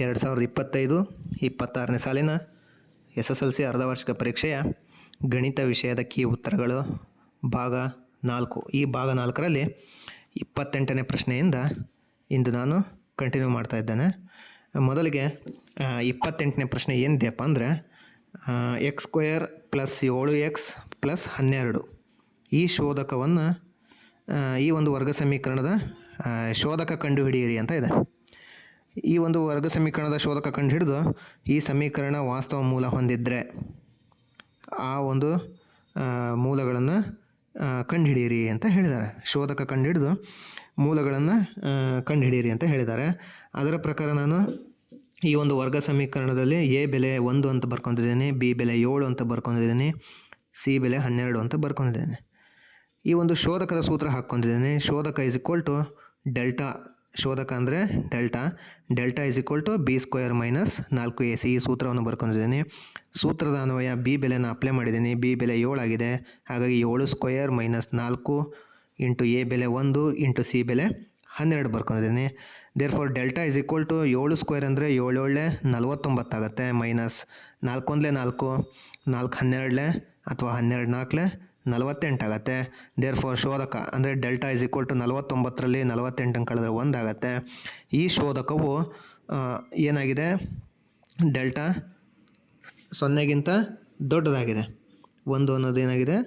2025-26ನೇ ಸಾಲಿನ SSLC ಅರ್ಧ ವಾರ್ಷಿಕ ಪರೀಕ್ಷೆಯ ಗಣಿತ ವಿಷಯದ ಕೀ ಉತ್ತರಗಳು ಭಾಗ 4. ಈ ಭಾಗ 4ರಲ್ಲಿ 28ನೇ ಪ್ರಶ್ನೆಯಿಂದ ಇಂದು ನಾನು ಕಂಟಿನ್ಯೂ ಮಾಡ್ತಾ ಇದ್ದೇನೆ. ಮೊದಲಿಗೆ 28ನೇ ಪ್ರಶ್ನೆ ಏನಿದೆಯಪ್ಪ ಅಂದರೆ x² + 7x + 12 ಈ ಶೋಧಕವನ್ನು ಈ ಒಂದು ವರ್ಗ ಸಮೀಕರಣದ ಶೋಧಕ ಕಂಡುಹಿಡಿಯಿರಿ ಅಂತ ಇದೆ. ಈ ಒಂದು ವರ್ಗ ಸಮೀಕರಣದ ಶೋಧಕ ಕಂಡುಹಿಡಿದು ಈ ಸಮೀಕರಣ ವಾಸ್ತವ ಮೂಲ ಹೊಂದಿದ್ದರೆ ಆ ಒಂದು ಮೂಲಗಳನ್ನು ಕಂಡುಹಿಡಿಯಿರಿ ಅಂತ ಹೇಳಿದ್ದಾರೆ. ಶೋಧಕ ಕಂಡುಹಿಡಿದು ಮೂಲಗಳನ್ನು ಕಂಡುಹಿಡಿಯಿರಿ ಅಂತ ಹೇಳಿದ್ದಾರೆ. ಅದರ ಪ್ರಕಾರ ನಾನು ಈ ಒಂದು ವರ್ಗ ಸಮೀಕರಣದಲ್ಲಿ ಎ ಬೆಲೆ 1 ಅಂತ ಬರ್ಕೊತಿದ್ದೀನಿ, ಬಿ ಬೆಲೆ 7 ಅಂತ ಬರ್ಕೊಂಡಿದ್ದೀನಿ, ಸಿ ಬೆಲೆ 12 ಅಂತ ಬರ್ಕೊಂಡಿದ್ದೀನಿ. ಈ ಒಂದು ಶೋಧಕದ ಸೂತ್ರ ಹಾಕ್ಕೊಂಡಿದ್ದೀನಿ. ಶೋಧಕ = ಡೆಲ್ಟಾ. ಶೋಧಕ ಅಂದರೆ ಡೆಲ್ಟಾ = b² - 4ac ಈ ಸೂತ್ರವನ್ನು ಬರ್ಕೊಂಡಿದ್ದೀನಿ. ಸೂತ್ರದ ಅನ್ವಯ ಬಿ ಬೆಲೆನ ಅಪ್ಲೈ ಮಾಡಿದ್ದೀನಿ. ಬಿ ಬೆಲೆ 7 ಆಗಿದೆ, ಹಾಗಾಗಿ 7² - 4 × ಎ ಬೆಲೆ 1 × ಸಿ ಬೆಲೆ 12 ಬರ್ಕೊಂಡಿದ್ದೀನಿ. ದೇರ್ಫೋರ್ ಡೆಲ್ಟಾ = 7² ಅಂದರೆ 7 49 ಆಗುತ್ತೆ, ಮೈನಸ್ 4 4 4 12 ಅಥವಾ 12 4 48 ಆಗುತ್ತೆ. ದೇರ್ಫೋರ್ ಶೋಧಕ ಅಂದರೆ ಡೆಲ್ಟಾ = 49ರಲ್ಲಿ 48 ಕಳೆದ್ರೆ 1 ಆಗುತ್ತೆ. ಈ ಶೋಧಕವು ಏನಾಗಿದೆ, ಡೆಲ್ಟಾ 0ಗಿಂತ ದೊಡ್ಡದಾಗಿದೆ. 1 ಅನ್ನೋದು ಏನಾಗಿದೆ,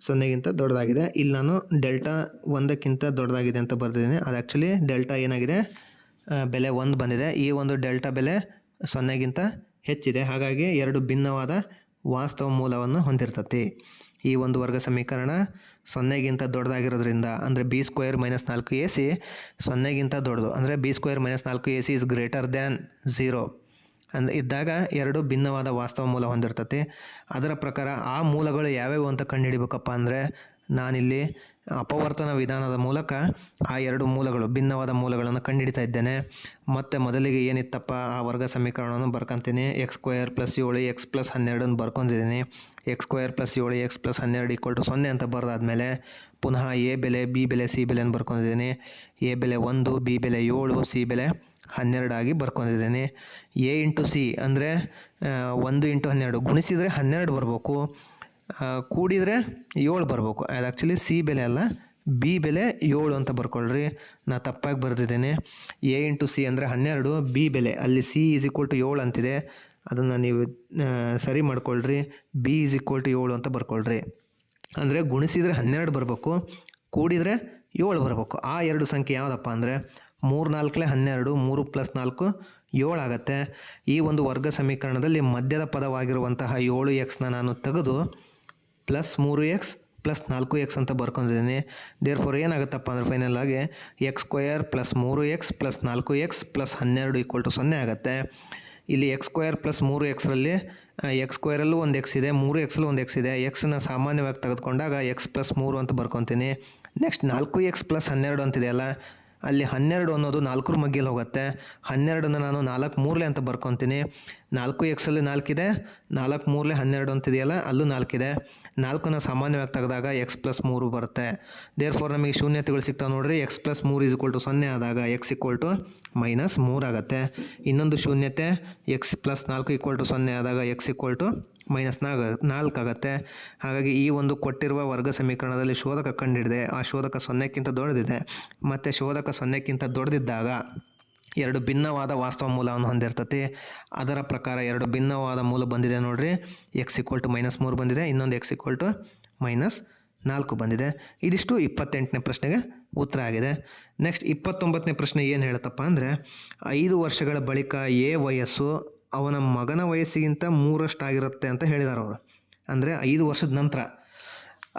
0ಗಿಂತ ದೊಡ್ಡದಾಗಿದೆ. ಇಲ್ಲಿ ನಾನು ಡೆಲ್ಟಾ 1ಕ್ಕಿಂತ ದೊಡ್ಡದಾಗಿದೆ ಅಂತ ಬರ್ತಿದ್ದೀನಿ. ಅದು ಆ್ಯಕ್ಚುಲಿ ಡೆಲ್ಟಾ ಏನಾಗಿದೆ, ಬೆಲೆ 1 ಬಂದಿದೆ. ಈ ಒಂದು ಡೆಲ್ಟಾ ಬೆಲೆ 0ಗಿಂತ ಹೆಚ್ಚಿದೆ, ಹಾಗಾಗಿ ಎರಡು ಭಿನ್ನವಾದ ವಾಸ್ತವ ಮೂಲವನ್ನು ಹೊಂದಿರ್ತತಿ. ಈ ಒಂದು ವರ್ಗ ಸಮೀಕರಣ 0ಗಿಂತ ದೊಡ್ಡದಾಗಿರೋದ್ರಿಂದ ಅಂದರೆ b² - 4ac 0ಗಿಂತ ದೊಡ್ಡದು, ಅಂದರೆ b² - 4ac is greater than 0 ಇದ್ದಾಗ ಎರಡು ಭಿನ್ನವಾದ ವಾಸ್ತವ ಮೂಲ ಹೊಂದಿರ್ತತಿ. ಅದರ ಪ್ರಕಾರ ಆ ಮೂಲಗಳು ಯಾವ್ಯಾವು ಅಂತ ಕಂಡುಹಿಡಿಬೇಕಪ್ಪ ಅಂದರೆ ನಾನಿಲ್ಲಿ ಅಪವರ್ತನ ವಿಧಾನದ ಮೂಲಕ ಆ ಎರಡು ಮೂಲಗಳು ಭಿನ್ನವಾದ ಮೂಲಗಳನ್ನು ಕಂಡುಹಿಡಿತಾ ಇದ್ದೇನೆ. ಮತ್ತು ಮೊದಲಿಗೆ ಏನಿತ್ತಪ್ಪ ಆ ವರ್ಗ ಸಮೀಕರಣವನ್ನು ಬರ್ಕೊತೀನಿ. x² + 7x + 12 ಬರ್ಕೊಂಡಿದ್ದೀನಿ. x² + 7x + 12 = 0 ಅಂತ ಬರೆದಾದ್ಮೇಲೆ ಪುನಃ ಎ ಬೆಲೆ, ಬಿ ಬೆಲೆ, ಸಿ ಬೆಲೆಯನ್ನು ಬರ್ಕೊಂಡಿದ್ದೀನಿ. ಎ ಬೆಲೆ 1, ಬಿ ಬೆಲೆ 7, ಸಿ ಬೆಲೆ 12 ಆಗಿ ಬರ್ಕೊಂಡಿದ್ದೀನಿ. ಎ ಇಂಟು ಸಿ ಅಂದರೆ 1 × 12 ಗುಣಿಸಿದರೆ 12 ಬರಬೇಕು, ಕೂಡಿದರೆ 7 ಬರಬೇಕು. ಅದು ಆ್ಯಕ್ಚುಲಿ ಸಿ ಬೆಲೆ ಅಲ್ಲ, ಬಿ ಬೆಲೆ 7 ಅಂತ ಬರ್ಕೊಳ್ರಿ. ನಾ ತಪ್ಪಾಗಿ ಬರೆದಿದ್ದೇನೆ. ಎ ಇಂಟು ಸಿ ಅಂದರೆ 12, ಬಿ ಬೆಲೆ ಅಲ್ಲಿ ಸಿ = 7 ಅಂತಿದೆ, ಅದನ್ನು ನೀವು ಸರಿ ಮಾಡ್ಕೊಳ್ರಿ. ಬಿ = 7 ಅಂತ ಬರ್ಕೊಳ್ರಿ. ಅಂದರೆ ಗುಣಿಸಿದರೆ 12 ಬರಬೇಕು, ಕೂಡಿದರೆ 7 ಬರಬೇಕು. ಆ ಎರಡು ಸಂಖ್ಯೆ ಯಾವುದಪ್ಪ ಅಂದರೆ 3 4 12, 3 + 4 7 ಆಗುತ್ತೆ. ಈ ಒಂದು ವರ್ಗ ಸಮೀಕರಣದಲ್ಲಿ ಮಧ್ಯದ ಪದವಾಗಿರುವಂತಹ 7x ನಾನು ತೆಗೆದು +3x + 4x ಅಂತ ಬರ್ಕೊಂಡಿದ್ದೀನಿ. ದೇರ್ಫೋರ್ ಏನಾಗುತ್ತಪ್ಪ ಅಂದರೆ ಫೈನಲ್ ಆಗಿ x² + 3x + 4x + 12 = 0 ಆಗುತ್ತೆ. ಇಲ್ಲಿ x² + 3xರಲ್ಲಿ x² ಅಲ್ಲೂ ಒಂದು x ಇದೆ, 3xಲ್ಲೂ ಒಂದು x ಇದೆ. xನ ಸಾಮಾನ್ಯವಾಗಿ ತೆಗೆದುಕೊಂಡಾಗ x + 3 ಅಂತ ಬರ್ಕೊತೀನಿ. ನೆಕ್ಸ್ಟ್ 4x + 12 ಅಂತಿದೆಯಲ್ಲ, ಅಲ್ಲಿ 12 ಅನ್ನೋದು 4ರ ಮಗ್ಗಿಯಲ್ಲಿ ಹೋಗುತ್ತೆ. 12ನ ನಾನು 4 3 ಅಂತ ಬರ್ಕೊತೀನಿ. 4xಲ್ಲಿ 4 ಇದೆ, 4 3 12 ಅಂತಿದೆಯಲ್ಲ, ಅಲ್ಲೂ 4 ಇದೆ. 4ನ ಸಾಮಾನ್ಯವಾಗಿ ತೆಗೆದಾಗ x + 3 ಬರುತ್ತೆ. ದೇರ್ಫೋರ್ ನಮಗೆ ಶೂನ್ಯತೆಗಳು ಸಿಗ್ತಾವೆ ನೋಡ್ರಿ. x + 3 = 0 ಆದಾಗ x = -3 ಆಗುತ್ತೆ. ಇನ್ನೊಂದು ಶೂನ್ಯತೆ x + 4 = 0 ಆದಾಗ x = -4 ಆಗುತ್ತೆ. ಹಾಗಾಗಿ ಈ ಒಂದು ಕೊಟ್ಟಿರುವ ವರ್ಗ ಸಮೀಕರಣದಲ್ಲಿ ಶೋಧಕ ಕಂಡುಹಿಡಿದೆ. ಆ ಶೋಧಕ 0ಕ್ಕಿಂತ ದೊಡ್ಡದಿದೆ. ಮತ್ತು ಶೋಧಕ 0ಕ್ಕಿಂತ ದೊಡ್ಡದಿದ್ದಾಗ ಎರಡು ಭಿನ್ನವಾದ ವಾಸ್ತವ ಮೂಲವನ್ನು ಹೊಂದಿರ್ತತಿ. ಅದರ ಪ್ರಕಾರ ಎರಡು ಭಿನ್ನವಾದ ಮೂಲ ಬಂದಿದೆ ನೋಡ್ರಿ. x = -3 ಬಂದಿದೆ, ಇನ್ನೊಂದು x = -4 ಬಂದಿದೆ. ಇದಿಷ್ಟು 28ನೇ ಪ್ರಶ್ನೆಗೆ ಉತ್ತರ ಆಗಿದೆ. ನೆಕ್ಸ್ಟ್ 29ನೇ ಪ್ರಶ್ನೆ ಏನು ಹೇಳುತ್ತಪ್ಪ ಅಂದರೆ 5 ವರ್ಷಗಳ ಬಳಿಕ ಎ ವಯಸ್ಸು ಅವನ ಮಗನ ವಯಸ್ಸಿಗಿಂತ 3ರಷ್ಟು ಆಗಿರುತ್ತೆ ಅಂತ ಹೇಳಿದ್ದಾರೆ ಅವರು. ಅಂದರೆ 5 ವರ್ಷದ ನಂತರ,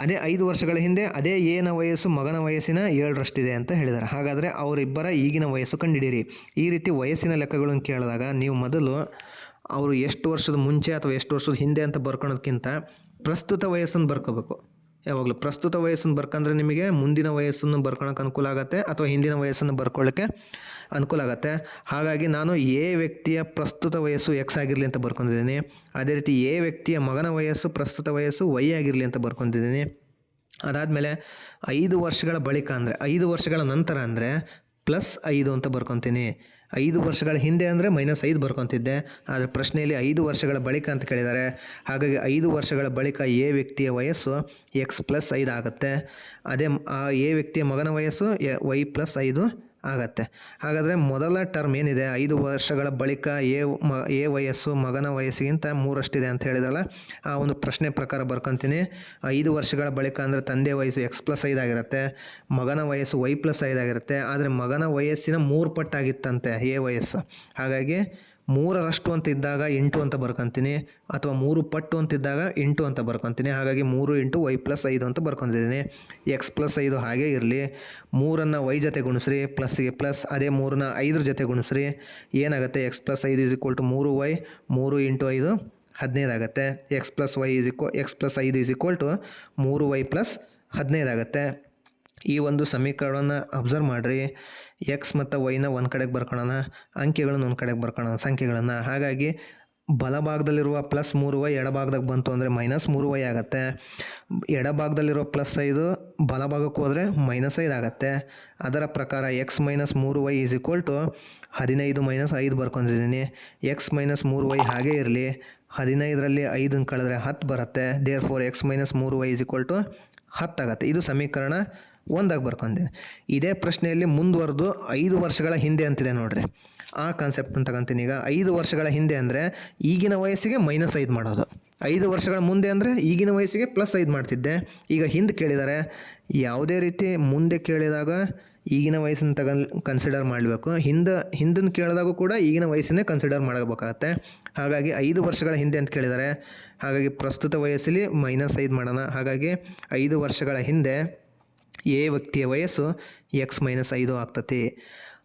ಅದೇ 5 ವರ್ಷಗಳ ಹಿಂದೆ ಅದೇ ಎನ ವಯಸ್ಸು ಮಗನ ವಯಸ್ಸಿನ 7ರಷ್ಟಿದೆ ಅಂತ ಹೇಳಿದ್ದಾರೆ. ಹಾಗಾದರೆ ಅವರಿಬ್ಬರ ಈಗಿನ ವಯಸ್ಸು ಕಂಡುಹಿಡಿಯಿರಿ. ಈ ರೀತಿ ವಯಸ್ಸಿನ ಲೆಕ್ಕಗಳನ್ನು ಕೇಳಿದಾಗ ನೀವು ಮೊದಲು ಅವರು ಎಷ್ಟು ವರ್ಷದ ಮುಂಚೆ ಅಥವಾ ಎಷ್ಟು ವರ್ಷದ ಹಿಂದೆ ಅಂತ ಬರ್ಕೊಳೋದಕ್ಕಿಂತ ಪ್ರಸ್ತುತ ವಯಸ್ಸನ್ನು ಬರ್ಕೋಬೇಕು. ಯಾವಾಗಲೂ ಪ್ರಸ್ತುತ ವಯಸ್ಸನ್ನು ಬರ್ಕೊಂಡ್ರೆ ನಿಮಗೆ ಮುಂದಿನ ವಯಸ್ಸನ್ನು ಬರ್ಕೊಳಕ್ಕೆ ಅನುಕೂಲ ಆಗುತ್ತೆ, ಅಥವಾ ಹಿಂದಿನ ವಯಸ್ಸನ್ನು ಬರ್ಕೊಳ್ಳೋಕ್ಕೆ ಅನುಕೂಲ ಆಗುತ್ತೆ. ಹಾಗಾಗಿ ನಾನು ಎ ವ್ಯಕ್ತಿಯ ಪ್ರಸ್ತುತ ವಯಸ್ಸು x ಆಗಿರಲಿ ಅಂತ ಬರ್ಕೊಂಡಿದ್ದೀನಿ. ಅದೇ ರೀತಿ ಎ ವ್ಯಕ್ತಿಯ ಮಗನ ವಯಸ್ಸು ಪ್ರಸ್ತುತ ವಯಸ್ಸು y ಆಗಿರಲಿ ಅಂತ ಬರ್ಕೊಂಡಿದ್ದೀನಿ. ಅದಾದಮೇಲೆ 5 ವರ್ಷಗಳ ಬಳಿಕ ಅಂದರೆ 5 ವರ್ಷಗಳ ನಂತರ ಅಂದರೆ +5 ಅಂತ ಬರ್ಕೊತೀನಿ. 5 ವರ್ಷಗಳ ಹಿಂದೆ ಅಂದರೆ -5 ಬರ್ಕೊತಿದ್ದೆ. ಆದರೆ ಪ್ರಶ್ನೆಯಲ್ಲಿ 5 ವರ್ಷಗಳ ಬಳಿಕ ಅಂತ ಕೇಳಿದ್ದಾರೆ. ಹಾಗಾಗಿ 5 ವರ್ಷಗಳ ಬಳಿಕ ಎ ವ್ಯಕ್ತಿಯ ವಯಸ್ಸು x+5 ಆಗುತ್ತೆ. ಅದೇ ಆ ಎ ವ್ಯಕ್ತಿಯ ಮಗನ ವಯಸ್ಸು y+5 ಆಗತ್ತೆ. ಹಾಗಾದರೆ ಮೊದಲ ಟರ್ಮ್ ಏನಿದೆ 5 ವರ್ಷಗಳ ಬಳಿಕ ಎ ವಯಸ್ಸು ಮಗನ ವಯಸ್ಸಿಗಿಂತ 3 ಅಂತ ಹೇಳಿದ್ರಲ್ಲ, ಆ ಒಂದು ಪ್ರಶ್ನೆ ಪ್ರಕಾರ ಬರ್ಕೊತೀನಿ. 5 ವರ್ಷಗಳ ಬಳಿಕ ಅಂದರೆ ತಂದೆ ವಯಸ್ಸು x+5 ಆಗಿರುತ್ತೆ, ಮಗನ ವಯಸ್ಸು y+5 ಆಗಿರುತ್ತೆ. ಆದರೆ ಮಗನ ವಯಸ್ಸಿನ 3 ಪಟ್ಟಾಗಿತ್ತಂತೆ ಎ ವಯಸ್ಸು. ಹಾಗಾಗಿ 3ರಷ್ಟು ಅಂತ ಇದ್ದಾಗ 8 ಅಂತ ಬರ್ಕೊತೀನಿ, ಅಥವಾ 3 ಪಟ್ಟು ಅಂತಿದ್ದಾಗ 8 ಅಂತ ಬರ್ಕೊತೀನಿ. ಹಾಗಾಗಿ 3 × y+5 ಅಂತ ಬರ್ಕೊತಿದ್ದೀನಿ. x+5 ಹಾಗೇ ಇರಲಿ. 3ಅನ್ನು y ಜೊತೆ ಗುಣಿಸ್ರಿ, ಪ್ಲಸ್ಗೆ ಪ್ಲಸ್. ಅದೇ 3ನ 5 ಜೊತೆ ಗುಣಿಸ್ರಿ, ಏನಾಗುತ್ತೆ? x+5 = 3y. 3 × 5 15 ಆಗುತ್ತೆ. x+5 = 3y+15 ಆಗುತ್ತೆ. ಈ ಒಂದು ಸಮೀಕರಣವನ್ನು ಅಬ್ಸರ್ವ್ ಮಾಡಿರಿ. ಎಕ್ಸ್ ಮತ್ತು ವೈನ ಒಂದು ಕಡೆಗೆ ಬರ್ಕೊಳ್ಳೋಣ, ಅಂಕೆಗಳನ್ನು ಒಂದು ಕಡೆಗೆ ಬರ್ಕೊಳ್ಳೋಣ, ಸಂಖ್ಯೆಗಳನ್ನು. ಹಾಗಾಗಿ ಬಲಭಾಗದಲ್ಲಿರುವ +3y ಎಡಭಾಗದಾಗ ಬಂತು ಅಂದರೆ -3y ಆಗುತ್ತೆ. ಎಡಭಾಗದಲ್ಲಿರುವ +5 ಬಲಭಾಗಕ್ಕೆ ಹೋದರೆ -5 ಆಗುತ್ತೆ. ಅದರ ಪ್ರಕಾರ x - 3y = 15 - 5 ಬರ್ಕೊಂಡಿದ್ದೀನಿ. x - 3y ಹಾಗೇ ಇರಲಿ. 15ರಲ್ಲಿ 5 ಕಳೆದ್ರೆ 10 ಬರುತ್ತೆ. ದೇರ್ಫೋರ್ x - 3y = 10 ಆಗುತ್ತೆ. ಇದು ಸಮೀಕರಣ 1 ಬರ್ಕೊಂಡಿದ್ದೀನಿ. ಇದೇ ಪ್ರಶ್ನೆಯಲ್ಲಿ ಮುಂದುವರೆದು 5 ವರ್ಷಗಳ ಹಿಂದೆ ಅಂತಿದೆ ನೋಡ್ರಿ. ಆ ಕಾನ್ಸೆಪ್ಟನ್ನು ತಗೊಂತೀನಿ. ಈಗ 5 ವರ್ಷಗಳ ಹಿಂದೆ ಅಂದರೆ ಈಗಿನ ವಯಸ್ಸಿಗೆ -5 ಮಾಡೋದು. 5 ವರ್ಷಗಳ ಮುಂದೆ ಅಂದರೆ ಈಗಿನ ವಯಸ್ಸಿಗೆ +5 ಮಾಡ್ತಿದ್ದೆ. ಈಗ ಹಿಂದೆ ಕೇಳಿದ್ದಾರೆ. ಯಾವುದೇ ರೀತಿ ಮುಂದೆ ಕೇಳಿದಾಗ ಈಗಿನ ವಯಸ್ಸನ್ನು ಕನ್ಸಿಡರ್ ಮಾಡಬೇಕು. ಹಿಂದನ್ನು ಕೇಳಿದಾಗೂ ಕೂಡ ಈಗಿನ ವಯಸ್ಸನ್ನೇ ಕನ್ಸಿಡರ್ ಮಾಡಬೇಕಾಗತ್ತೆ. ಹಾಗಾಗಿ 5 ವರ್ಷಗಳ ಹಿಂದೆ ಅಂತ ಕೇಳಿದ್ದಾರೆ. ಹಾಗಾಗಿ ಪ್ರಸ್ತುತ ವಯಸ್ಸಲ್ಲಿ -5 ಮಾಡೋಣ. ಹಾಗಾಗಿ 5 ವರ್ಷಗಳ ಹಿಂದೆ ಎ ವ್ಯಕ್ತಿಯ ವಯಸ್ಸು x - 5 ಆಗ್ತತಿ.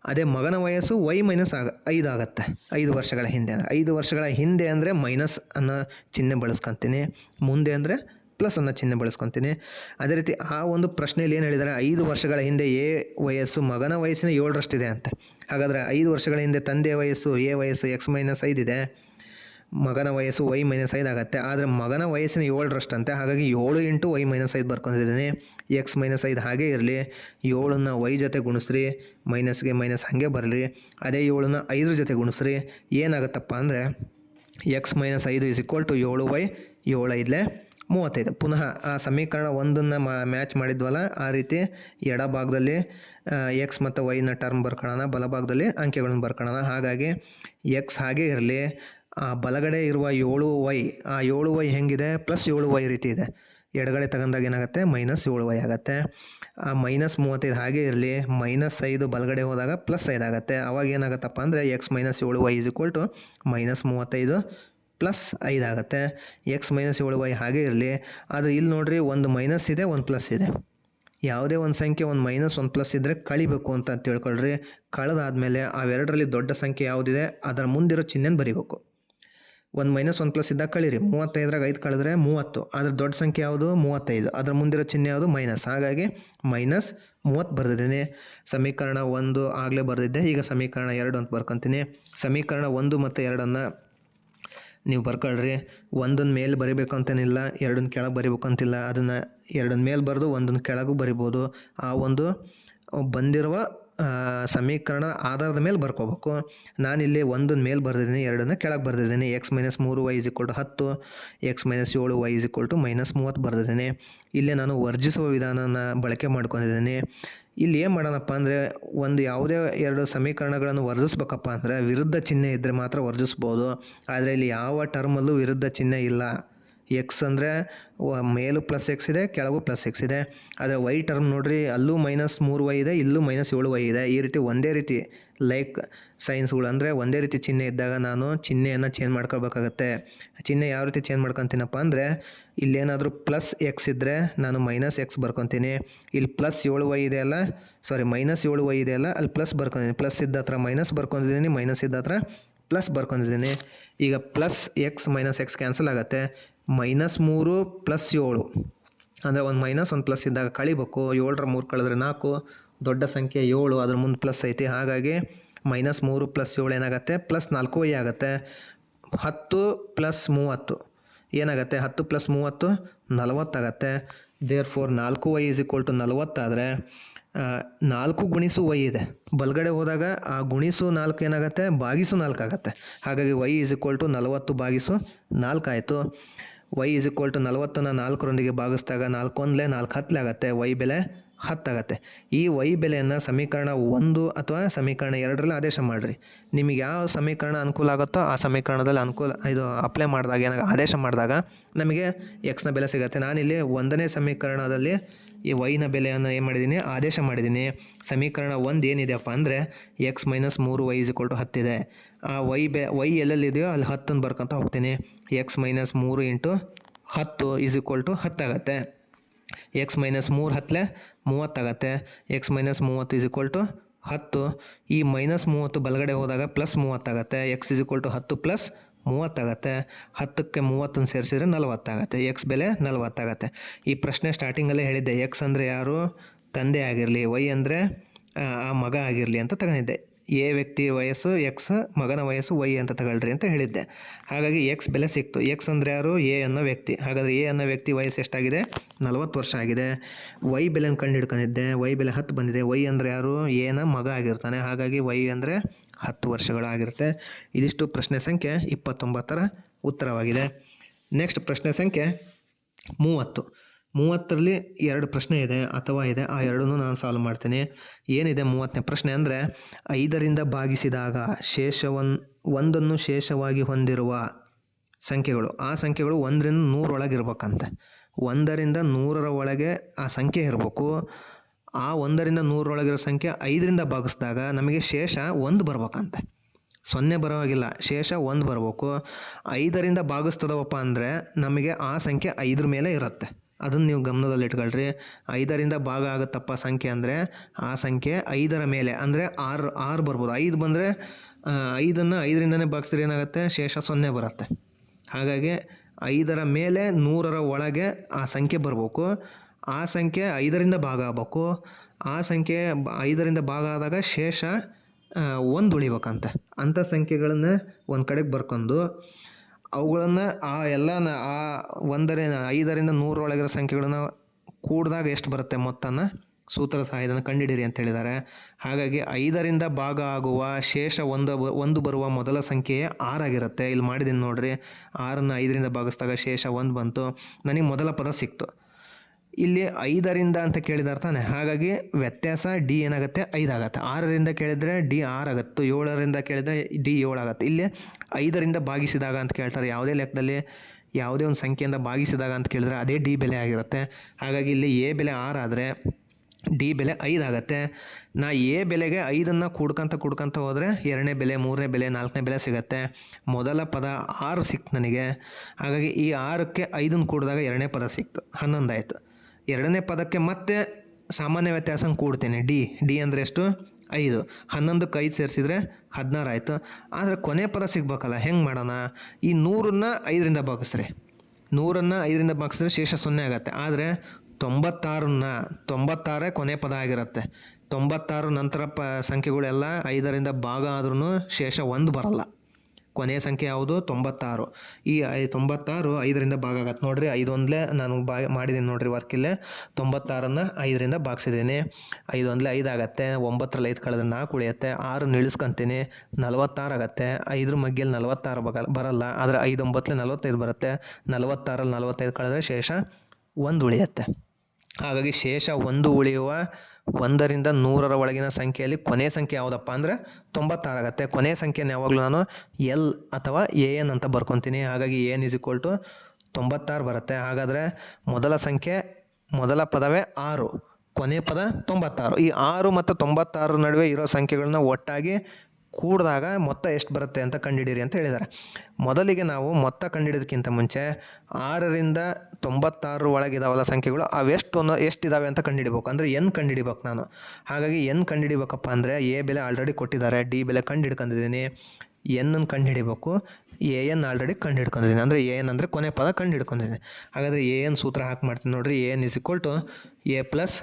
ಅದೇ ಮಗನ ವಯಸ್ಸು y - 5 ಆಗುತ್ತೆ 5 ವರ್ಷಗಳ ಹಿಂದೆ ಅಂದರೆ. 5 ವರ್ಷಗಳ ಹಿಂದೆ ಅಂದರೆ ಮೈನಸ್ ಅನ್ನೋ ಚಿಹ್ನೆ ಬಳಸ್ಕೊತೀನಿ, ಮುಂದೆ ಅಂದರೆ ಪ್ಲಸ್ ಅನ್ನೋ ಚಿಹ್ನೆ ಬಳಸ್ಕೊತೀನಿ. ಅದೇ ರೀತಿ ಆ ಒಂದು ಪ್ರಶ್ನೆಯಲ್ಲಿ ಏನು ಹೇಳಿದ್ದಾರೆ? 5 ವರ್ಷಗಳ ಹಿಂದೆ ಎ ವಯಸ್ಸು ಮಗನ ವಯಸ್ಸಿನ 7ರಷ್ಟಿದೆ ಅಂತ. ಹಾಗಾದರೆ 5 ವರ್ಷಗಳ ಹಿಂದೆ ತಂದೆಯ ವಯಸ್ಸು ಎ ವಯಸ್ಸು x - 5 ಇದೆ, ಮಗನ ವಯಸ್ಸು y - 5 ಆಗುತ್ತೆ. ಆದರೆ ಮಗನ ವಯಸ್ಸಿನ 7ರಷ್ಟಂತೆ. ಹಾಗಾಗಿ 7 × y - 5 ಬರ್ಕೊಂಡಿದ್ದೀನಿ. x - 5 ಹಾಗೇ ಇರಲಿ. 7ನ y ಜೊತೆ ಗುಣಿಸ್ರಿ, ಮೈನಸ್ಗೆ ಮೈನಸ್ ಹಾಗೆ ಬರಲಿ. ಅದೇ 7ನ 5 ಜೊತೆ ಗುಣಿಸ್ರಿ, ಏನಾಗುತ್ತಪ್ಪ ಅಂದರೆ x - 5 = 7y. 7 × 5 35. ಪುನಃ ಆ ಸಮೀಕರಣ 1ನ್ನು ಮ್ಯಾಚ್ ಮಾಡಿದ್ವಲ್ಲ, ಆ ರೀತಿ ಎಡಭಾಗದಲ್ಲಿ x ಮತ್ತು y ನ ಟರ್ಮ್ ಬರ್ಕೊಳ್ಳೋಣ, ಬಲಭಾಗದಲ್ಲಿ ಅಂಕೆಗಳನ್ನು ಬರ್ಕೊಳ್ಳೋಣ. ಹಾಗಾಗಿ x ಹಾಗೇ ಇರಲಿ. ಆ ಬಲಗಡೆ ಇರುವ 7y, ಆ 7y ಹೆಂಗಿದೆ? +7y ರೀತಿ ಇದೆ. ಎಡಗಡೆ ತಗೊಂಡಾಗ ಏನಾಗುತ್ತೆ? -7y ಆಗುತ್ತೆ. ಆ -35 ಹಾಗೇ ಇರಲಿ. -5 ಬಲಗಡೆ ಹೋದಾಗ +5 ಆಗುತ್ತೆ. ಅವಾಗ ಏನಾಗುತ್ತಪ್ಪ ಅಂದರೆ x - 7y = -35 +5 ಆಗುತ್ತೆ. x - 7y ಹಾಗೇ ಇರಲಿ. ಆದರೆ ಇಲ್ಲಿ ನೋಡಿರಿ, ಒಂದು ಮೈನಸ್ ಇದೆ, ಒಂದು ಪ್ಲಸ್ ಇದೆ. ಯಾವುದೇ ಒಂದು ಸಂಖ್ಯೆ ಒಂದು ಮೈನಸ್ ಒಂದು ಪ್ಲಸ್ ಇದ್ದರೆ ಕಳಿಬೇಕು ಅಂತ ತಿಳ್ಕೊಳ್ರಿ. ಕಳೆದಾದಮೇಲೆ ಅವೆರಡರಲ್ಲಿ ದೊಡ್ಡ ಸಂಖ್ಯೆ ಯಾವುದಿದೆ ಅದರ ಮುಂದಿರೋ ಚಿಹ್ನೆನ ಬರೀಬೇಕು. ಒಂದು ಮೈನಸ್ ಒಂದು ಪ್ಲಸ್ ಇದ್ದಾಗ ಕಳೀರಿ. 35ರಾಗ 5 ಕಳೆದ್ರೆ 30. ಅದ್ರ ದೊಡ್ಡ ಸಂಖ್ಯೆ ಯಾವುದು? 35. ಅದರ ಮುಂದಿರೋ ಚಿಹ್ನೆ ಯಾವುದು? ಮೈನಸ್. ಹಾಗಾಗಿ -30 ಬರೆದಿದ್ದೀನಿ. ಸಮೀಕರಣ 1 ಆಗಲೇ ಬರೆದಿದ್ದೆ. ಈಗ ಸಮೀಕರಣ 2 ಅಂತ ಬರ್ಕೊತೀನಿ. ಸಮೀಕರಣ 1 ಮತ್ತು 2 ನೀವು ಬರ್ಕೊಳ್ರಿ. 1ನ ಮೇಲೆ ಬರಿಬೇಕು ಅಂತೇನಿಲ್ಲ, 2ನ ಕೆಳಗೆ ಬರಿಬೇಕು ಅಂತಿಲ್ಲ. ಅದನ್ನು 2ನ ಮೇಲೆ ಬರೆದು 1ನ ಕೆಳಗೂ ಬರಿಬೋದು. ಆ ಒಂದು ಬಂದಿರುವ ಸಮೀಕರಣ ಆಧಾರದ ಮೇಲೆ ಬರ್ಕೋಬೇಕು. ನಾನಿಲ್ಲಿ 1ನ ಮೇಲೆ ಬರೆದಿದ್ದೀನಿ, 2ನ ಕೆಳಗೆ ಬರೆದಿದ್ದೀನಿ. x - 3y = 10, x - 7y = -30 ಬರೆದಿದ್ದೀನಿ. ಇಲ್ಲೇ ನಾನು ವರ್ಜಿಸುವ ವಿಧಾನನ ಬಳಕೆ ಮಾಡ್ಕೊಂಡಿದ್ದೀನಿ. ಇಲ್ಲಿ ಏನು ಮಾಡೋಣಪ್ಪ ಅಂದರೆ, ಒಂದು ಯಾವುದೇ 2 ಸಮೀಕರಣಗಳನ್ನು ವರ್ಜಿಸ್ಬೇಕಪ್ಪ ಅಂದರೆ ವಿರುದ್ಧ ಚಿಹ್ನೆ ಇದ್ದರೆ ಮಾತ್ರ ವರ್ಜಿಸ್ಬೋದು. ಆದರೆ ಇಲ್ಲಿ ಯಾವ ಟರ್ಮಲ್ಲೂ ವಿರುದ್ಧ ಚಿಹ್ನೆ ಇಲ್ಲ. ಎಕ್ಸ್ ಅಂದರೆ ಮೇಲೂ +x ಇದೆ, ಕೆಳಗೂ +x ಇದೆ. ಆದರೆ y ಟರ್ಮ್ ನೋಡಿರಿ, ಅಲ್ಲೂ -3y ಇದೆ, ಇಲ್ಲೂ -7y ಇದೆ. ಈ ರೀತಿ ಒಂದೇ ರೀತಿ ಲೈಕ್ ಸೈನ್ಸ್ಗಳು ಅಂದರೆ ಒಂದೇ ರೀತಿ ಚಿಹ್ನೆ ಇದ್ದಾಗ ನಾನು ಚಿಹ್ನೆಯನ್ನು ಚೇಂಜ್ ಮಾಡ್ಕೋಬೇಕಾಗತ್ತೆ. ಚಿಹ್ನೆ ಯಾವ ರೀತಿ ಚೇಂಜ್ ಮಾಡ್ಕೊತೀನಪ್ಪ ಅಂದರೆ, ಇಲ್ಲೇನಾದರೂ +x ಇದ್ದರೆ ನಾನು -x ಬರ್ಕೊತೀನಿ. ಇಲ್ಲಿ +7y ಇದೆಯಲ್ಲ, -7y ಇದೆಯಲ್ಲ, ಅಲ್ಲಿ ಪ್ಲಸ್ ಬರ್ಕೊತೀನಿ. ಪ್ಲಸ್ ಇದ್ದ ಹತ್ರ ಮೈನಸ್ ಬರ್ಕೊಂಡಿದ್ದೀನಿ, ಮೈನಸ್ ಇದ್ದ ಹತ್ರ ಪ್ಲಸ್ ಬರ್ಕೊಂಡಿದ್ದೀನಿ. ಈಗ +x - x ಕ್ಯಾನ್ಸಲ್ ಆಗುತ್ತೆ. -3 + 7 ಅಂದರೆ ಒಂದು ಮೈನಸ್ ಒಂದು ಪ್ಲಸ್ ಇದ್ದಾಗ ಕಳಿಬೇಕು. 7ರ 3 ಕಳೆದ್ರೆ 4, ದೊಡ್ಡ ಸಂಖ್ಯೆ 7, ಅದ್ರ ಮುಂದೆ ಪ್ಲಸ್ ಐತಿ. ಹಾಗಾಗಿ -3 + 7 ಏನಾಗುತ್ತೆ? +4y ಆಗುತ್ತೆ. 10 + 30 ಏನಾಗುತ್ತೆ? 10 + 30 40 ಆಗುತ್ತೆ. ದೇರ್ಫೋರ್ 4y = 40 ಆದರೆ 4 ಗುಣಿಸು ವೈ ಇದೆ. ಬಲಗಡೆ ಹೋದಾಗ ಆ ಗುಣಿಸು 4 ಏನಾಗುತ್ತೆ, ಭಾಗಿಸು 4 ಆಗುತ್ತೆ. ಹಾಗಾಗಿ ವೈ ಈಸ್ ಈಕ್ವಲ್ ಟು 40 ಭಾಗಿಸು 4 ಆಯಿತು. ವೈ ಈಸ್ ಈಕ್ವಲ್ ಟು 40ನ 4ರೊಂದಿಗೆ ಭಾಗಿಸಿದಾಗ 4 ಒಂದಲೇ 4 ಹತ್ತಲೇ ಆಗುತ್ತೆ. ವೈ ಬೆಲೆ 10 ಆಗುತ್ತೆ. ಈ ವೈ ಬೆಲೆಯನ್ನು ಸಮೀಕರಣ 1 ಅಥವಾ ಸಮೀಕರಣ 2ರಲ್ಲಿ ಆದೇಶ ಮಾಡಿರಿ. ನಿಮಗೆ ಯಾವ ಸಮೀಕರಣ ಅನುಕೂಲ ಆಗುತ್ತೋ ಆ ಸಮೀಕರಣದಲ್ಲಿ ಅಪ್ಲೈ ಮಾಡಿದಾಗ ಆದೇಶ ಮಾಡಿದಾಗ ನಮಗೆ ಎಕ್ಸ್ನ ಬೆಲೆ ಸಿಗುತ್ತೆ. ನಾನಿಲ್ಲಿ 1ನೇ ಸಮೀಕರಣದಲ್ಲಿ ಈ ವೈನ ಬೆಲೆಯನ್ನು ಏನು ಮಾಡಿದ್ದೀನಿ, ಆದೇಶ ಮಾಡಿದ್ದೀನಿ. ಸಮೀಕರಣ 1 ಏನಿದೆಯಪ್ಪ ಅಂದರೆ X minus 3 Y is equal to 10 ಇದೆ. ಆ ವೈ ಎಲ್ಲೆಲ್ಲಿದೆಯೋ ಅಲ್ಲಿ 10 ಬರ್ಕೊತ ಹೋಗ್ತೀನಿ. X minus 3 into 10 is equal to 10 ಆಗುತ್ತೆ. ಎಕ್ಸ್ ಮೈನಸ್ 3 ಹತ್ತಲೇ 30 ಆಗುತ್ತೆ. X minus 30 is equal to 10. ಈ ಮೈನಸ್ 30 ಬಲಗಡೆ ಹೋದಾಗ ಪ್ಲಸ್ 30 ಆಗುತ್ತೆ. X is equal to 10 plus 30 ಆಗುತ್ತೆ. 10ಕ್ಕೆ 30 ಸೇರಿಸಿದ್ರೆ 40 ಆಗುತ್ತೆ. ಎಕ್ಸ್ ಬೆಲೆ 40 ಆಗುತ್ತೆ. ಈ ಪ್ರಶ್ನೆ ಸ್ಟಾರ್ಟಿಂಗಲ್ಲೇ ಹೇಳಿದ್ದೆ, ಎಕ್ಸ್ ಅಂದರೆ ಯಾರು, ತಂದೆ ಆಗಿರಲಿ, ವೈ ಅಂದರೆ ಆ ಮಗ ಆಗಿರಲಿ ಅಂತ ತಗೊಂಡಿದ್ದೆ. ಎ ವ್ಯಕ್ತಿ ವಯಸ್ಸು ಎಕ್ಸ್, ಮಗನ ವಯಸ್ಸು ವೈ ಅಂತ ತಗೊಳ್ರಿ ಅಂತ ಹೇಳಿದ್ದೆ. ಹಾಗಾಗಿ ಎಕ್ಸ್ ಬೆಲೆ ಸಿಕ್ತು. ಎಕ್ಸ್ ಅಂದರೆ ಯಾರು, ಎ ಅನ್ನೋ ವ್ಯಕ್ತಿ. ಹಾಗಾದರೆ ಎ ಅನ್ನೋ ವ್ಯಕ್ತಿ ವಯಸ್ಸು ಎಷ್ಟಾಗಿದೆ, 40 ವರ್ಷ ಆಗಿದೆ. ವೈ ಬೆಲೆನ ಕಂಡು ಹಿಡ್ಕೊಂಡಿದ್ದೆ. ವೈ ಬೆಲೆ 10 ಬಂದಿದೆ. ವೈ ಅಂದರೆ ಯಾರು, ಎನ ಮಗ ಆಗಿರ್ತಾನೆ. ಹಾಗಾಗಿ ವೈ ಅಂದರೆ 10 ವರ್ಷಗಳಾಗಿರುತ್ತೆ. ಇದಿಷ್ಟು ಪ್ರಶ್ನೆ ಸಂಖ್ಯೆ 29ರ ಉತ್ತರವಾಗಿದೆ. ನೆಕ್ಸ್ಟ್ ಪ್ರಶ್ನೆ ಸಂಖ್ಯೆ 30ರಲ್ಲಿ 2 ಪ್ರಶ್ನೆ ಇದೆ ಅಥವಾ ಇದೆ. ಆ ಎರಡನ್ನೂ ನಾನು ಸಾಲ್ವ್ ಮಾಡ್ತೀನಿ. ಏನಿದೆ 30ನೇ ಪ್ರಶ್ನೆ ಅಂದರೆ 5ರಿಂದ ಭಾಗಿಸಿದಾಗ ಒಂದನ್ನು ಶೇಷವಾಗಿ ಹೊಂದಿರುವ ಸಂಖ್ಯೆಗಳು, ಆ ಸಂಖ್ಯೆಗಳು 1ರಿಂದ 100 ಒಳಗಿರ್ಬೇಕಂತೆ. 1ರಿಂದ 100ರ ಒಳಗೆ ಆ ಸಂಖ್ಯೆ ಇರಬೇಕು. ಆ 1ರಿಂದ 100 ಒಳಗಿರೋ ಸಂಖ್ಯೆ 5ರಿಂದ ಭಾಗಿಸಿದಾಗ ನಮಗೆ ಶೇಷ 1 ಬರ್ಬೇಕಂತೆ. 0 ಬರೋವಾಗಿಲ್ಲ, ಶೇಷ 1 ಬರಬೇಕು. 5ರಿಂದ ಭಾಗಿಸ್ತದವಪ್ಪ ಅಂದರೆ ನಮಗೆ ಆ ಸಂಖ್ಯೆ 5ರ ಮೇಲೆ ಇರುತ್ತೆ. ಅದನ್ನು ನೀವು ಗಮನದಲ್ಲಿ ಇಟ್ಕೊಳ್ರಿ. 5ರಿಂದ ಭಾಗ ಆಗುತ್ತಪ್ಪ ಸಂಖ್ಯೆ ಅಂದರೆ ಆ ಸಂಖ್ಯೆ 5ರ ಮೇಲೆ ಅಂದರೆ 6 ಬರ್ಬೋದು. 5 ಬಂದರೆ 5ನ್ನು 5ರಿಂದನೇ ಭಾಗಿಸಿದ್ರೆ ಏನಾಗುತ್ತೆ, ಶೇಷ 0 ಬರುತ್ತೆ. ಹಾಗಾಗಿ 5ರ ಮೇಲೆ 100ರ ಒಳಗೆ ಆ ಸಂಖ್ಯೆ ಬರಬೇಕು. ಆ ಸಂಖ್ಯೆ 5ರಿಂದ ಭಾಗ ಆಗಬೇಕು. ಆ ಸಂಖ್ಯೆ 5ರಿಂದ ಭಾಗ ಆದಾಗ ಶೇಷ 1 ಉಳಿಬೇಕಂತೆ. ಅಂಥ ಸಂಖ್ಯೆಗಳನ್ನು ಒಂದು ಕಡೆಗೆ ಬರ್ಕೊಂಡು ಅವುಗಳನ್ನು ಆ 5ರಿಂದ 100 ಒಳಗಿರೋ ಸಂಖ್ಯೆಗಳನ್ನು ಕೂಡಿದಾಗ ಎಷ್ಟು ಬರುತ್ತೆ ಮೊತ್ತನ ಸೂತ್ರ ಸಹಾಯದಿಂದ ಕಂಡುಹಿಡಿಯಿರಿ ಅಂತ ಹೇಳಿದ್ದಾರೆ. ಹಾಗಾಗಿ 5ರಿಂದ ಭಾಗ ಆಗುವ ಶೇಷ 1 ಬರುವ ಮೊದಲ ಸಂಖ್ಯೆಯೇ 6 ಆಗಿರುತ್ತೆ. ಇಲ್ಲಿ ಮಾಡಿದ್ದೀನಿ ನೋಡಿರಿ. 6ನ್ನು 5ರಿಂದ ಭಾಗಿಸಿದಾಗ ಶೇಷ 1 ಬಂತು. ನನಗೆ ಮೊದಲ ಪದ ಸಿಕ್ತು. ಇಲ್ಲಿ 5ರಿಂದ ಅಂತ ಕೇಳಿದಾರೆ ತಾನೆ. ಹಾಗಾಗಿ ವ್ಯತ್ಯಾಸ ಡಿ ಏನಾಗುತ್ತೆ, 5 ಆಗುತ್ತೆ. 6ರಿಂದ ಕೇಳಿದರೆ ಡಿ 6 ಆಗುತ್ತೆ. 7ರಿಂದ ಕೇಳಿದರೆ ಡಿ 7 ಆಗುತ್ತೆ. ಇಲ್ಲಿ 5ರಿಂದ ಭಾಗಿಸಿದಾಗ ಅಂತ ಕೇಳ್ತಾರೆ. ಯಾವುದೇ ಲೆಕ್ಕದಲ್ಲಿ ಯಾವುದೇ ಒಂದು ಸಂಖ್ಯೆಯಿಂದ ಭಾಗಿಸಿದಾಗ ಅಂತ ಕೇಳಿದ್ರೆ ಅದೇ ಡಿ ಬೆಲೆ ಆಗಿರುತ್ತೆ. ಹಾಗಾಗಿ ಇಲ್ಲಿ ಎ ಬೆಲೆ 6 ಆದರೆ ಡಿ ಬೆಲೆ 5 ಆಗುತ್ತೆ. ನಾ ಎ ಬೆಲೆಗೆ 5ನ್ನು ಕೂಡ್ಕೊಂತ ಹೋದರೆ 2ನೇ ಬೆಲೆ, 3ನೇ ಬೆಲೆ, 4ನೇ ಬೆಲೆ ಸಿಗುತ್ತೆ. ಮೊದಲ ಪದ 6 ಸಿಕ್ತು ನನಗೆ. ಹಾಗಾಗಿ ಈ 6ಕ್ಕೆ 5ನ್ನು ಕೂಡಿದಾಗ 2ನೇ ಪದ ಸಿಕ್ತು, 11 ಆಯಿತು. 2ನೇ ಪದಕ್ಕೆ ಮತ್ತೆ ಸಾಮಾನ್ಯ ವ್ಯತ್ಯಾಸ ಕೂಡ್ತೀನಿ. ಡಿ ಅಂದರೆ ಎಷ್ಟು, 5. 11ಕ್ಕೆ 5 ಸೇರಿಸಿದ್ರೆ 16 ಆಯಿತು. ಆದರೆ ಕೊನೆ ಪದ ಸಿಗ್ಬೇಕಲ್ಲ, ಹೆಂಗೆ ಮಾಡೋಣ? ಈ 100ನ್ನು 5ರಿಂದ ಭಾಗಿಸ್ರಿ. 100ನ್ನು 5ರಿಂದ ಭಾಗಿಸಿದ್ರೆ ಶೇಷ 0 ಆಗುತ್ತೆ. ಆದರೆ 96 ಕೊನೆ ಪದ ಆಗಿರುತ್ತೆ. 96 ನಂತರ ಸಂಖ್ಯೆಗಳೆಲ್ಲ 5ರಿಂದ ಭಾಗ ಆದ್ರೂ ಶೇಷ 1 ಬರಲ್ಲ. ಕೊನೆಯ ಸಂಖ್ಯೆ ಯಾವುದು, 96. ಈ 96 5ರಿಂದ ಭಾಗ ಆಗತ್ತೆ ನೋಡಿರಿ. 5 ಒಂದಲೇ ನಾನು ಮಾಡಿದ್ದೀನಿ ನೋಡಿರಿ ವರ್ಕಿಲ್ಲೇ. 96ನ್ನು 5ರಿಂದ ಭಾಗಿಸಿದ್ದೀನಿ. 5 ಒಂದಲೇ 5 ಆಗುತ್ತೆ. 9ರಲ್ಲಿ 5 ಕಳೆದ್ರೆ 4 ಉಳಿಯುತ್ತೆ. 6 ಇಳಿಸ್ಕೊಂತೀನಿ, 46 ಆಗುತ್ತೆ. 5ರ ಮಗ್ಗೆಯಲ್ಲಿ 46 ಬರಲ್ಲ. ಆದರೆ 5 9ಲೆ 45 ಬರುತ್ತೆ. 46ರಲ್ಲಿ 45 ಕಳೆದ್ರೆ ಶೇಷ 1 ಉಳಿಯುತ್ತೆ. ಹಾಗಾಗಿ ಶೇಷ 1 ಉಳಿಯುವ 1ರಿಂದ 100ರ ಒಳಗಿನ ಸಂಖ್ಯೆಯಲ್ಲಿ ಕೊನೆಯ ಸಂಖ್ಯೆ ಯಾವುದಪ್ಪ ಅಂದರೆ 96 ಆಗುತ್ತೆ. ಕೊನೆಯ ಸಂಖ್ಯೆನ ಯಾವಾಗಲೂ ನಾನು ಎಲ್ ಅಥವಾ ಎ ಎನ್ ಅಂತ ಬರ್ಕೊತೀನಿ. ಹಾಗಾಗಿ ಎನ್ ಇಸ್ ಈಕ್ವಲ್ ಟು 96 ಬರುತ್ತೆ. ಹಾಗಾದರೆ ಮೊದಲ ಪದವೇ 6, ಕೊನೆಯ ಪದ 96. ಈ 6 ಮತ್ತು 96 ನಡುವೆ ಇರೋ ಸಂಖ್ಯೆಗಳನ್ನ ಒಟ್ಟಾಗಿ ಕೂಡಿದಾಗ ಮೊತ್ತ ಎಷ್ಟು ಬರುತ್ತೆ ಅಂತ ಕಂಡುಹಿಡಿಯಿರಿ ಅಂತ ಹೇಳಿದ್ದಾರೆ. ಮೊದಲಿಗೆ ನಾವು ಮೊತ್ತ ಕಂಡುಹಿಡಿಯೋದಕ್ಕಿಂತ ಮುಂಚೆ 6ರಿಂದ 96 ಒಳಗಿದಾವಲ್ಲ ಸಂಖ್ಯೆಗಳು ಎಷ್ಟಿದ್ದಾವೆ ಅಂತ ಕಂಡುಹಿಡಿಬೇಕು. ಅಂದರೆ ಎನ್ ಕಂಡುಹಿಡಿಬೇಕು ನಾನು. ಹಾಗಾಗಿ ಎನ್ ಕಂಡುಹಿಡಿಬೇಕಪ್ಪ ಅಂದರೆ ಎ ಬೆಲೆ ಆಲ್ರೆಡಿ ಕೊಟ್ಟಿದ್ದಾರೆ, ಡಿ ಬೆಲೆ ಕಂಡುಹಿಡ್ಕೊಂಡಿದ್ದೀನಿ. ಎನ್ನನ್ನು ಕಂಡುಹಿಡಿಬೇಕು. ಎ ಎನ್ ಆಲ್ರೆಡಿ ಕಂಡುಹಿಡ್ಕೊಂಡಿದ್ದೀನಿ. ಅಂದರೆ ಎ ಎನ್ ಅಂದರೆ ಕೊನೆ ಪದ ಕಂಡುಹಿಡ್ಕೊಂಡಿದ್ದೀನಿ. ಹಾಗಾದರೆ ಎ ಎನ್ ಸೂತ್ರ ಹಾಕಿ ಮಾಡ್ತೀನಿ ನೋಡಿರಿ. A N is equal to A plus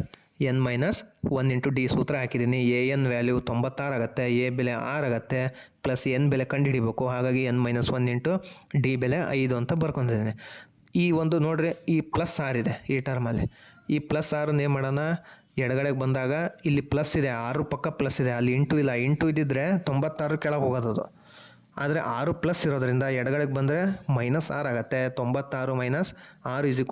N minus 1 into D ಸೂತ್ರ ಹಾಕಿದ್ದೀನಿ. ಎ ಎನ್ ವ್ಯಾಲ್ಯೂ 96 ಆಗುತ್ತೆ. ಎ ಬೆಲೆ 6 ಆಗುತ್ತೆ. ಪ್ಲಸ್ ಎನ್ ಬೆಲೆ ಕಂಡುಹಿಡಿಬೇಕು. ಹಾಗಾಗಿ ಎನ್ ಮೈನಸ್ 1 ಇಂಟು ಡಿ ಬೆಲೆ 5 ಅಂತ ಬರ್ಕೊಂಡಿದ್ದೀನಿ. ಈ ಒಂದು ನೋಡ್ರಿ, ಈ ಪ್ಲಸ್ 6 ಇದೆ ಈ ಟರ್ಮಲ್ಲಿ. ಈ ಪ್ಲಸ್ 6 ಏನು ಮಾಡೋಣ, ಎಡಗಡೆಗೆ ಬಂದಾಗ ಇಲ್ಲಿ ಪ್ಲಸ್ ಇದೆ, 6 ಪಕ್ಕ ಪ್ಲಸ್ ಇದೆ, ಅಲ್ಲಿ ಇಂಟು ಇಲ್ಲ, ಇಂಟು ಇದ್ದಿದ್ದರೆ 96 ಕೆಳಗೆ ಹೋಗೋದು. ಆದರೆ 6 ಪ್ಲಸ್ ಇರೋದ್ರಿಂದ ಎಡಗಡೆಗೆ ಬಂದರೆ -6 ಆಗುತ್ತೆ. 96 - 6 =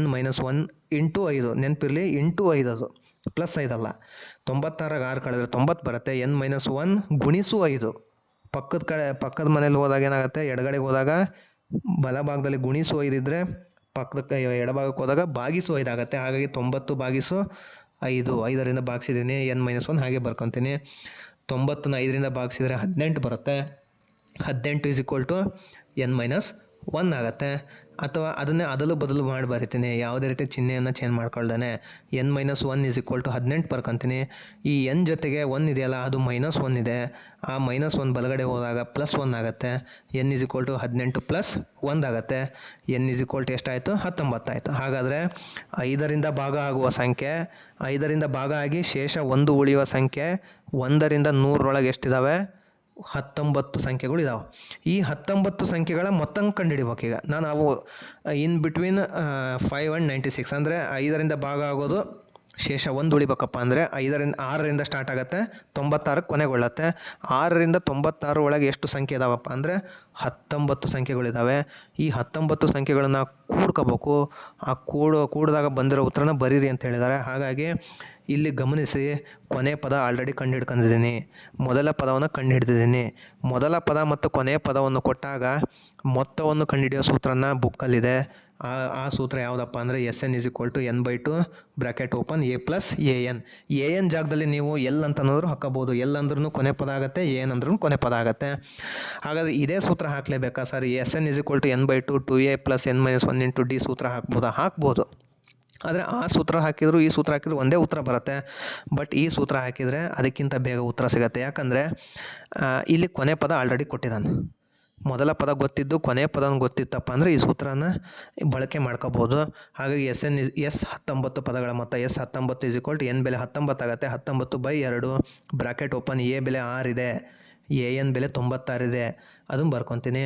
n - 1 ಇಂಟು 5. ನೆನಪಿರಲಿ, ಇಂಟು 5 ಅದು, ಪ್ಲಸ್ 5 ಅಲ್ಲ. 96ಗೆ 6 ಕಳೆದ್ರೆ 90 ಬರುತ್ತೆ. n - 1 ಗುಣಿಸು 5. ಪಕ್ಕದ ಮನೇಲಿ ಹೋದಾಗ ಏನಾಗುತ್ತೆ, ಎಡಗಡೆಗೆ ಹೋದಾಗ ಬಲಭಾಗದಲ್ಲಿ ಗುಣಿಸು 5 ಇದ್ದರೆ ಪಕ್ಕದ ಎಡಭಾಗಕ್ಕೆ ಹೋದಾಗ ಭಾಗಿಸು 5 ಆಗುತ್ತೆ. ಹಾಗಾಗಿ 90 ಭಾಗಿಸು 5, 5ರಿಂದ ಭಾಗಿಸಿದ್ದೀನಿ, n - 1 ಹಾಗೆ ಬರ್ಕೊತೀನಿ. 90ನ 5ರಿಂದ ಭಾಗಿಸಿದರೆ 18 ಬರುತ್ತೆ. 18 = n - 1 ಆಗುತ್ತೆ. ಅಥವಾ ಅದನ್ನೇ ಅದಲು ಬದಲು ಮಾಡಿ ಬರಿತೀನಿ, ಯಾವುದೇ ರೀತಿ ಚಿಹ್ನೆಯನ್ನು ಚೇಂಜ್ ಮಾಡ್ಕೊಳ್ದೇನೆ. n - 1 = 18 ಬರ್ಕೊತೀನಿ. ಈ n ಜೊತೆಗೆ 1 ಇದೆಯಲ್ಲ, ಅದು -1 ಇದೆ. ಆ -1 ಬಲಗಡೆ ಹೋದಾಗ +1 ಆಗುತ್ತೆ. n = 18 + 1 ಆಗುತ್ತೆ. n = ಎಷ್ಟಾಯಿತು? 19 ಆಯಿತು. ಹಾಗಾದರೆ 5ರಿಂದ ಭಾಗ ಆಗುವ ಸಂಖ್ಯೆ, 5ರಿಂದ ಭಾಗ ಆಗಿ ಶೇಷ 1 ಉಳಿಯುವ ಸಂಖ್ಯೆ, 1ರಿಂದ 100ರೊಳಗೆ ಎಷ್ಟಿದ್ದಾವೆ? 19 ಸಂಖ್ಯೆಗಳಿದಾವೆ. ಈ 19 ಸಂಖ್ಯೆಗಳ ಮೊತ್ತ ಕಂಡುಹಿಡಿಬೇಕು. ಈಗ ನಾನು ಅವು ಇನ್ ಬಿಟ್ವೀನ್ 5 and 96 ಅಂದರೆ 5ರಿಂದ ಭಾಗ ಆಗೋದು, ಶೇಷ 1 ಉಳಿಬೇಕಪ್ಪ ಅಂದರೆ 6ರಿಂದ ಸ್ಟಾರ್ಟ್ ಆಗುತ್ತೆ, 96ಕ್ಕೆ ಕೊನೆಗೊಳ್ಳುತ್ತೆ. 6ರಿಂದ 96 ಒಳಗೆ ಎಷ್ಟು ಸಂಖ್ಯೆ ಇದಾವಪ್ಪ ಅಂದರೆ 19 ಸಂಖ್ಯೆಗಳಿದ್ದಾವೆ. ಈ 19 ಸಂಖ್ಯೆಗಳನ್ನು ಕೂಡ್ಕೋಬೇಕು. ಆ ಕೂಡಿದಾಗ ಬಂದಿರೋ ಉತ್ತರನ ಬರೀರಿ ಅಂತ ಹೇಳಿದ್ದಾರೆ. ಹಾಗಾಗಿ ಇಲ್ಲಿ ಗಮನಿಸಿ, ಕೊನೆ ಪದ ಆಲ್ರೆಡಿ ಕಂಡುಹಿಡ್ಕೊಂಡಿದ್ದೀನಿ, ಮೊದಲ ಪದವನ್ನು ಕಂಡುಹಿಡ್ದಿದ್ದೀನಿ. ಮೊದಲ ಪದ ಮತ್ತು ಕೊನೆಯ ಪದವನ್ನು ಕೊಟ್ಟಾಗ ಮೊತ್ತವನ್ನು ಕಂಡುಹಿಡಿಯೋ ಸೂತ್ರನ ಬುಕ್ಕಲ್ಲಿದೆ. ಆ ಸೂತ್ರ ಯಾವುದಪ್ಪ ಅಂದರೆ Sn = n/2 bracket open a + an. an ಜಾಗದಲ್ಲಿ ನೀವು ಎಲ್ ಅಂತಂದ್ರೂ ಹಾಕೋಬೋದು. ಎಲ್ ಅಂದ್ರೂ ಕೊನೆ ಪದ ಆಗುತ್ತೆ, an ಅಂದ್ರೂ ಕೊನೆ ಪದ ಆಗುತ್ತೆ. ಹಾಗಾದರೆ ಇದೇ ಸೂತ್ರ ಹಾಕಲೇಬೇಕಾ sir? Sn = n/2 2a + n - 1 × d ಸೂತ್ರ ಹಾಕ್ಬೋದು. ಆದರೆ ಆ ಸೂತ್ರ ಹಾಕಿದ್ರು ಈ ಸೂತ್ರ ಹಾಕಿದ್ರು ಒಂದೇ ಉತ್ತರ ಬರುತ್ತೆ. ಬಟ್ ಈ ಸೂತ್ರ ಹಾಕಿದರೆ ಅದಕ್ಕಿಂತ ಬೇಗ ಉತ್ತರ ಸಿಗುತ್ತೆ. ಯಾಕಂದರೆ ಇಲ್ಲಿ ಕೊನೆ ಪದ ಆಲ್ರೆಡಿ ಕೊಟ್ಟಿದ್ದಾನೆ. ಮೊದಲ ಪದ ಗೊತ್ತಿದ್ದು ಕೊನೆಯ ಪದ ಗೊತ್ತಿತ್ತಪ್ಪ ಅಂದರೆ ಈ ಸೂತ್ರನ ಬಳಕೆ ಮಾಡ್ಕೋಬೋದು. ಹಾಗಾಗಿ S19 ಪದಗಳ ಮೊತ್ತ S19 = n ಬೆಲೆ 19 ಆಗುತ್ತೆ. 19/2 ಬ್ರ್ಯಾಕೆಟ್ ಓಪನ್, a ಬೆಲೆ 6 ಇದೆ, an ಬೆಲೆ 96 ಇದೆ, ಅದನ್ನು ಬರ್ಕೊತೀನಿ.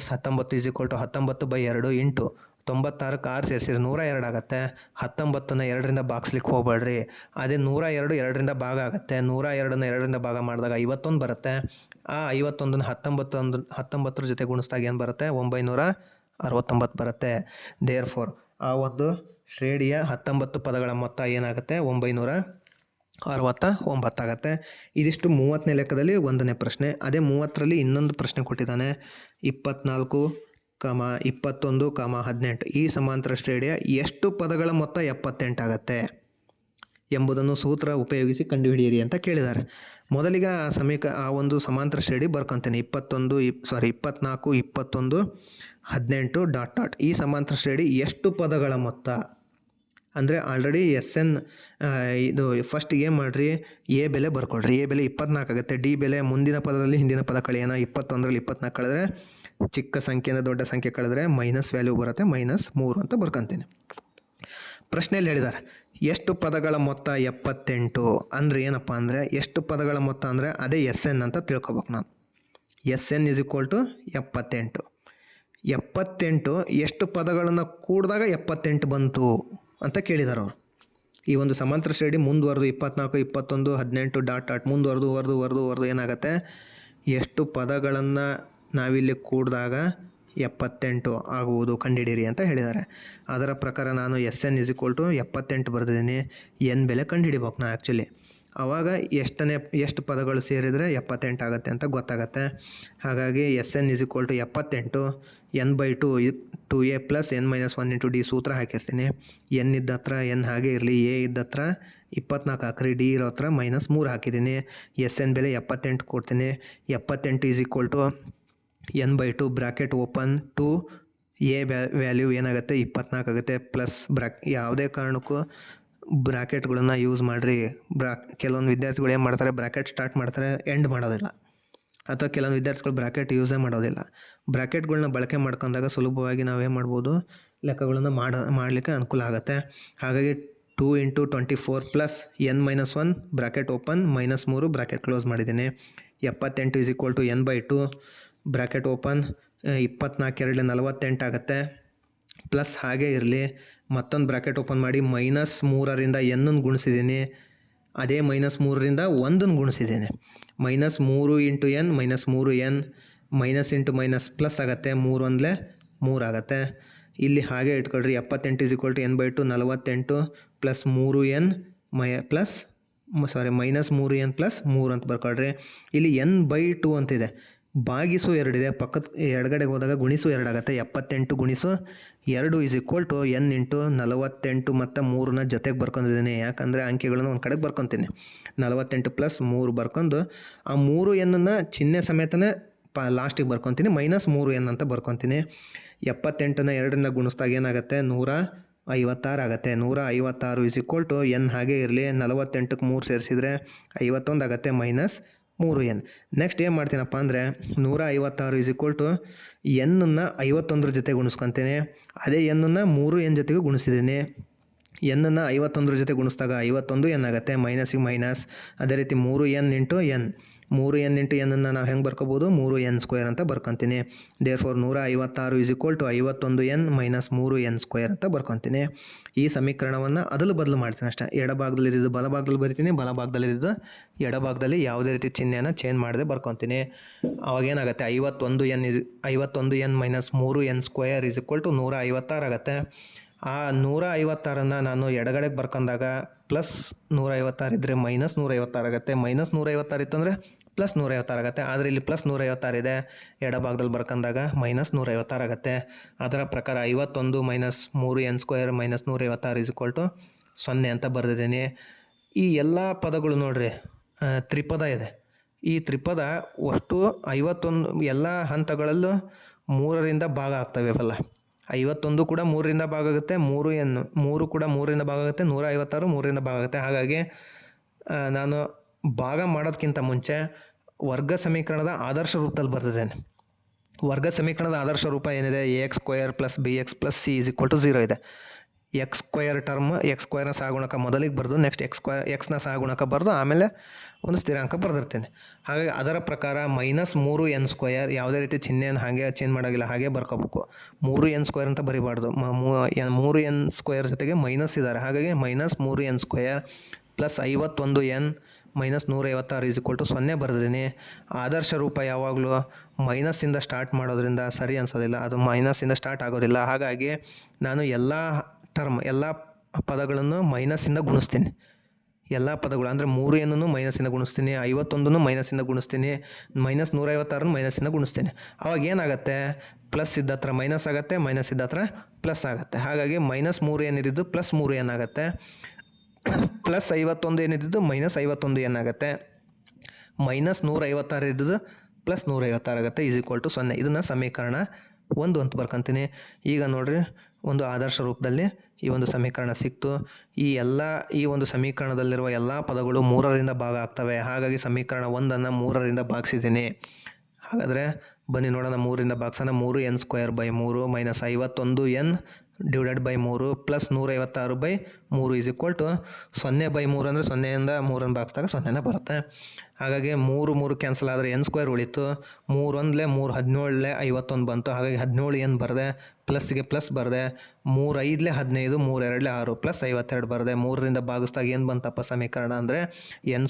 S19 = 19/2 ಇಂಟು 96ಕ್ಕೆ 6 ಸೇರಿಸಿದ್ರೆ 102 ಆಗುತ್ತೆ. 19ನ 2ರಿಂದ ಭಾಗಿಸ್ಲಿಕ್ಕೆ ಹೋಗ್ಬೇಡ್ರಿ. ಅದೇ 102 2ರಿಂದ ಭಾಗ ಆಗುತ್ತೆ. 102ನ 2ರಿಂದ ಭಾಗ ಮಾಡಿದಾಗ 51 ಬರುತ್ತೆ. ಆ 51ನ 19 ಜೊತೆ ಗುಣಿಸಿದಾಗ ಏನು ಬರುತ್ತೆ? 969 ಬರುತ್ತೆ. ದೇರ್ಫೋರ್ ಆ ಒಂದು ಶ್ರೇಣಿಯ 19 ಪದಗಳ ಮೊತ್ತ ಏನಾಗುತ್ತೆ? 969 ಆಗುತ್ತೆ. ಇದಿಷ್ಟು 30ನೇ ಲೆಕ್ಕದಲ್ಲಿ 1ನೇ ಪ್ರಶ್ನೆ. ಅದೇ 30ರಲ್ಲಿ ಇನ್ನೊಂದು ಪ್ರಶ್ನೆ ಕೊಟ್ಟಿದ್ದಾನೆ. 24, 21, 18 ಈ ಸಮಾಂತರ ಶ್ರೇಣಿಯ ಎಷ್ಟು ಪದಗಳ ಮೊತ್ತ 78 ಆಗುತ್ತೆ ಎಂಬುದನ್ನು ಸೂತ್ರ ಉಪಯೋಗಿಸಿ ಕಂಡುಹಿಡಿಯಿರಿ ಅಂತ ಕೇಳಿದ್ದಾರೆ. ಮೊದಲಿಗೆ ಆ ಒಂದು ಸಮಾಂತರ ಶ್ರೇಣಿ ಬರ್ಕೊತೀನಿ. 24, 21, 18 ... ಈ ಸಮಾಂತರ ಶ್ರೇಣಿ ಎಷ್ಟು ಪದಗಳ ಮೊತ್ತ ಅಂದರೆ ಆಲ್ರೆಡಿ Sn ಇದು ಫಸ್ಟ್ ಏನು ಮಾಡಿರಿ, ಎ ಬೆಲೆ ಬರ್ಕೊಳ್ರಿ. ಎ ಬೆಲೆ 24 ಆಗುತ್ತೆ. ಡಿ ಬೆಲೆ ಮುಂದಿನ ಪದದಲ್ಲಿ ಹಿಂದಿನ ಪದ ಕಳೆಯೋಣ. 21ರಲ್ಲಿ 24 ಕಳೆದ್ರೆ ಚಿಕ್ಕ ಸಂಖ್ಯೆಯಿಂದ ದೊಡ್ಡ ಸಂಖ್ಯೆ ಕಳೆದ್ರೆ ಮೈನಸ್ ವ್ಯಾಲ್ಯೂ ಬರುತ್ತೆ, -3 ಅಂತ ಬರ್ಕೊತೀನಿ. ಪ್ರಶ್ನೆಯಲ್ಲಿ ಹೇಳಿದ್ದಾರೆ ಎಷ್ಟು ಪದಗಳ ಮೊತ್ತ 78 ಅಂದರೆ ಏನಪ್ಪ ಅಂದರೆ, ಎಷ್ಟು ಪದಗಳ ಮೊತ್ತ ಅಂದರೆ ಅದೇ Sn ಅಂತ ತಿಳ್ಕೊಬೇಕು ನಾನು. Sn = 78. 78 ಎಷ್ಟು ಪದಗಳನ್ನು ಕೂಡಿದಾಗ 78 ಬಂತು ಅಂತ ಕೇಳಿದ್ದಾರೆ ಅವರು. ಈ ಒಂದು ಸಮಾಂತರ ಶ್ರೇಣಿ ಮುಂದುವರೆದು 24, 21, 18 ... ಮುಂದುವರೆದು ಏನಾಗುತ್ತೆ, ಎಷ್ಟು ಪದಗಳನ್ನು ನಾವಿಲ್ಲಿ ಕೂಡಿದಾಗ 78 ಆಗುವುದು ಕಂಡುಹಿಡಿಯಿರಿ ಅಂತ ಹೇಳಿದ್ದಾರೆ. ಅದರ ಪ್ರಕಾರ ನಾನು Sn = 78 ಬರೆದಿದ್ದೀನಿ. n ಬೆಲೆ ಕಂಡುಹಿಡಿಬೇಕು ನಾ ಆ್ಯಕ್ಚುಲಿ. ಆವಾಗ ಎಷ್ಟು ಪದಗಳು ಸೇರಿದರೆ 78 ಆಗುತ್ತೆ ಅಂತ ಗೊತ್ತಾಗತ್ತೆ. ಹಾಗಾಗಿ Sn = 78, n/2 2a + n - 1 × d ಸೂತ್ರ ಹಾಕಿರ್ತೀನಿ. n ಇದ್ದ ಹತ್ರ n ಹಾಗೆ ಇರಲಿ, a ಇದ್ದ ಹತ್ರ 24 ಹಾಕ್ರಿ, d ಇರೋ ಹತ್ರ -3 ಹಾಕಿದ್ದೀನಿ. Sn ಬೆಲೆ 78 ಕೊಡ್ತೀನಿ. 78 = n/2 bracket open 2 a value ಏನಾಗುತ್ತೆ 24 ಆಗುತ್ತೆ. ಪ್ಲಸ್ ಯಾವುದೇ ಕಾರಣಕ್ಕೂ ಬ್ರ್ಯಾಕೆಟ್ಗಳನ್ನು ಯೂಸ್ ಮಾಡಿರಿ. ಕೆಲವೊಂದು ವಿದ್ಯಾರ್ಥಿಗಳು ಏನು ಮಾಡ್ತಾರೆ, ಬ್ರ್ಯಾಕೆಟ್ ಸ್ಟಾರ್ಟ್ ಮಾಡ್ತಾರೆ, ಎಂಡ್ ಮಾಡೋದಿಲ್ಲ. ಅಥವಾ ಕೆಲವೊಂದು ವಿದ್ಯಾರ್ಥಿಗಳು ಬ್ರ್ಯಾಕೆಟ್ ಯೂಸೇ ಮಾಡೋದಿಲ್ಲ. ಬ್ರ್ಯಾಕೆಟ್ಗಳನ್ನ ಬಳಕೆ ಮಾಡ್ಕೊಂಡಾಗ ಸುಲಭವಾಗಿ ನಾವೇನು ಮಾಡ್ಬೋದು, ಲೆಕ್ಕಗಳನ್ನು ಮಾಡಲಿಕ್ಕೆ ಅನುಕೂಲ ಆಗುತ್ತೆ. ಹಾಗಾಗಿ 2 × 24 + n - 1 bracket open -3 bracket close ಮಾಡಿದ್ದೀನಿ. 78 = n/2 ಬ್ರ್ಯಾಕೆಟ್ ಓಪನ್ 24 2 48 ಆಗುತ್ತೆ. ಪ್ಲಸ್ ಹಾಗೇ ಇರಲಿ. ಮತ್ತೊಂದು ಬ್ರ್ಯಾಕೆಟ್ ಓಪನ್ ಮಾಡಿ -3ರಿಂದ ಎನ್ನನ್ನು ಗುಣಿಸಿದ್ದೀನಿ. ಅದೇ -3ರಿಂದ 1 ಗುಣಿಸಿದ್ದೀನಿ. -3 into N -3n minus into minus plus ಆಗುತ್ತೆ. 3 1 3 ಆಗುತ್ತೆ. ಇಲ್ಲಿ ಹಾಗೆ ಇಟ್ಕೊಳ್ರಿ. 78 n/2 48 plus 3n plus -3n plus 3 ಅಂತ ಬರ್ಕೊಳ್ರಿ. ಇಲ್ಲಿ n/2 ಅಂತಿದೆ. ಭಾಗಿಸು 2 ಇದೆ. ಪಕ್ಕದ ಎಡಗಡೆಗೆ ಹೋದಾಗ ಗುಣಿಸು 2 ಆಗುತ್ತೆ. 78 ಗುಣಿಸು 2 n ಇಂಟು 48 ಮತ್ತು 3ನ ಜೊತೆಗೆ ಬರ್ಕೊಂಡಿದ್ದೀನಿ. ಯಾಕಂದರೆ ಅಂಕೆಗಳನ್ನು ಒಂದು ಕಡೆಗೆ ಬರ್ಕೊತೀನಿ. 48 ಪ್ಲಸ್ 3 ಬರ್ಕೊಂಡು ಆ 3n ಚಿಹ್ನೆ ಸಮೇತನೇ ಲಾಸ್ಟಿಗೆ ಬರ್ಕೊತೀನಿ. -3n ಅಂತ ಬರ್ಕೊತೀನಿ. 78ನ 2ರಿಂದ ಗುಣಿಸ್ದಾಗ ಏನಾಗುತ್ತೆ? 156 ಆಗುತ್ತೆ. 156 n ಹಾಗೆ ಇರಲಿ. 48ಕ್ಕೆ 3 ಸೇರಿಸಿದರೆ 51 ಆಗುತ್ತೆ. -3n. ನೆಕ್ಸ್ಟ್ ಏನು ಮಾಡ್ತೀನಪ್ಪ ಅಂದರೆ 156 n 51 ಜೊತೆ ಗುಣಿಸ್ಕೊತೀನಿ. ಅದೇ n 3n ಜೊತೆಗೂ ಗುಣಿಸಿದ್ದೀನಿ. n 51 ಜೊತೆ ಗುಣಿಸಿದಾಗ 51 n ಆಗುತ್ತೆ. ಮೈನಸ್ಸಿಗೆ ಮೈನಸ್. ಅದೇ ರೀತಿ 3n into n 3n into n ನಾವು ಹೆಂಗೆ ಬರ್ಕೋಬೋದು? 3n² ಅಂತ ಬರ್ಕೊತೀನಿ. ದೇರ್ಫೋರ್ 156 51n -3n² ಅಂತ ಬರ್ಕೊತೀನಿ. ಈ ಸಮೀಕರಣವನ್ನು ಬದಲು ಮಾಡ್ತೀನಿ ಅಷ್ಟೇ. ಎಡಭಾಗದಲ್ಲಿದ್ದು ಬಲಭಾಗದಲ್ಲಿ ಬರಿತೀನಿ, ಬಲಭಾಗದಲ್ಲಿದ್ದು ಎಡಭಾಗದಲ್ಲಿ ಯಾವುದೇ ರೀತಿ ಚಿಹ್ನೆಯನ್ನು ಚೇಂಜ್ ಮಾಡದೆ ಬರ್ಕೊತೀನಿ. ಅವಾಗೇನಾಗುತ್ತೆ? 51n -3n² 156 ಆಗುತ್ತೆ. ಆ 156 ನಾನು ಎಡಗಡೆಗೆ ಬರ್ಕೊಂಡಾಗ ಪ್ಲಸ್ 156 ಇದ್ದರೆ -156 ಆಗುತ್ತೆ. -156 ಇತ್ತು ಅಂದರೆ ಪ್ಲಸ್ 156 ಆಗುತ್ತೆ. ಆದರೆ ಇಲ್ಲಿ ಪ್ಲಸ್ 156 ಇದೆ. ಎಡಭಾಗದಲ್ಲಿ ಬರ್ಕೊಂಡಾಗ -156 ಆಗುತ್ತೆ. ಅದರ ಪ್ರಕಾರ 51 -3n² -156 0 ಅಂತ ಬರೆದಿದ್ದೀನಿ. ಈ ಎಲ್ಲ ಪದಗಳು ನೋಡ್ರಿ ತ್ರಿಪದ ಇದೆ. ಈ ತ್ರಿಪದ ಅಷ್ಟು 51 ಎಲ್ಲ ಹಂತಗಳಲ್ಲೂ 3ರಿಂದ ಭಾಗ ಆಗ್ತವೆ. ಅವೆಲ್ಲ 51 ಕೂಡ 3ರಿಂದ ಭಾಗ ಆಗುತ್ತೆ. 3 ಕೂಡ 3ರಿಂದ ಭಾಗ ಆಗುತ್ತೆ. 156 3ರಿಂದ ಭಾಗ ಆಗುತ್ತೆ. ಹಾಗಾಗಿ ನಾನು ಭಾಗ ಮಾಡೋದಕ್ಕಿಂತ ಮುಂಚೆ ವರ್ಗ ಸಮೀಕರಣದ ಆದರ್ಶ ರೂಪದಲ್ಲಿ ಬರ್ತಿದ್ದೇನೆ. ವರ್ಗ ಸಮೀಕರಣದ ಆದರ್ಶ ರೂಪ ಏನಿದೆ? ax² + bx + c = 0 ಇದೆ. x² ಟರ್ಮ್ x² ಸಹಗುಣಕ ಮೊದಲಿಗೆ ಬರೆದು ನೆಕ್ಸ್ಟ್ x ನ ಸಹಗುಣಕ ಬರೆದು ಆಮೇಲೆ ಒಂದು ಸ್ಥಿರಾಂಕ ಬರೆದಿರ್ತೀನಿ. ಹಾಗಾಗಿ ಅದರ ಪ್ರಕಾರ -3n² ಯಾವುದೇ ರೀತಿ ಚಿಹ್ನೆಯನ್ನು ಹಾಗೆ ಚೇಂಜ್ ಮಾಡೋಂಗಿಲ್ಲ, ಹಾಗೆ ಬರ್ಕೋಬೇಕು. 3n² ಅಂತ ಬರಿಬಾರ್ದು. 3n² ಜೊತೆಗೆ ಮೈನಸ್ ಇದ್ದಾರೆ. ಹಾಗಾಗಿ -3n² ಪ್ಲಸ್ 51n -156 0 ಬರೆದಿದ್ದೀನಿ. ಆದರ್ಶ ರೂಪ ಯಾವಾಗಲೂ ಮೈನಸ್ಸಿಂದ ಸ್ಟಾರ್ಟ್ ಮಾಡೋದ್ರಿಂದ ಸರಿ ಅನಿಸೋದಿಲ್ಲ. ಅದು ಮೈನಸ್ಸಿಂದ ಸ್ಟಾರ್ಟ್ ಆಗೋದಿಲ್ಲ. ಹಾಗಾಗಿ ನಾನು ಎಲ್ಲ ಪದಗಳನ್ನು ಮೈನಸ್ಸಿಂದ ಗುಣಿಸ್ತೀನಿ. ಎಲ್ಲ ಪದಗಳು ಅಂದರೆ 3n ಮೈನಸ್ಸಿಂದ ಗುಣಿಸ್ತೀನಿ, 51 ಮೈನಸ್ಸಿಂದ ಗುಣಿಸ್ತೀನಿ, -156 ಮೈನಸ್ಸಿಂದ ಗುಣಿಸ್ತೀನಿ. ಅವಾಗ ಏನಾಗುತ್ತೆ? ಪ್ಲಸ್ ಇದ್ದತ್ರ ಮೈನಸ್ ಆಗುತ್ತೆ, ಮೈನಸ್ ಇದ್ದತ್ರ ಪ್ಲಸ್ ಆಗುತ್ತೆ. ಹಾಗಾಗಿ -3n ಇದ್ದಿದ್ದು +3n ಆಗುತ್ತೆ. ಪ್ಲಸ್ 51 ಏನಿದ್ದು -51n ಆಗುತ್ತೆ. -156 ಇದ್ದದ್ದು +156 ಆಗುತ್ತೆ. = 0. ಇದನ್ನು ಸಮೀಕರಣ 1 ಅಂತ ಬರ್ಕೊತೀನಿ. ಈಗ ನೋಡಿರಿ, ಒಂದು ಆದರ್ಶ ರೂಪದಲ್ಲಿ ಈ ಒಂದು ಸಮೀಕರಣ ಸಿಕ್ತು. ಈ ಒಂದು ಸಮೀಕರಣದಲ್ಲಿರುವ ಎಲ್ಲ ಪದಗಳು 3ರಿಂದ ಭಾಗ ಆಗ್ತವೆ. ಹಾಗಾಗಿ ಸಮೀಕರಣ 1 3ರಿಂದ ಭಾಗಿಸಿದ್ದೀನಿ. ಹಾಗಾದರೆ ಬನ್ನಿ ನೋಡೋಣ. 3ರಿಂದ ಭಾಗಿಸೋಣ. 3n² / 3 -51n /3 ಪ್ಲಸ್ 156/3 0/3 ಅಂದರೆ 0ಯಿಂದ 3 ಭಾಗಿಸಿದಾಗ 0ನೇ ಬರುತ್ತೆ. ಹಾಗಾಗಿ 3 ಕ್ಯಾನ್ಸಲ್ ಆದರೆ n² ಉಳಿತು. 3 1 3 17 51 ಬಂತು. ಹಾಗಾಗಿ 17n ಬರೆದೆ. ಪ್ಲಸ್ಗೆ ಪ್ಲಸ್ ಬರೆದೆ. 3 5 15 3 2 6 ಪ್ಲಸ್ 52 ಬರೆದೆ. 3ರಿಂದ ಭಾಗಿಸಿದಾಗ ಏನು ಬಂತಪ್ಪ ಸಮೀಕರಣ ಅಂದರೆ n²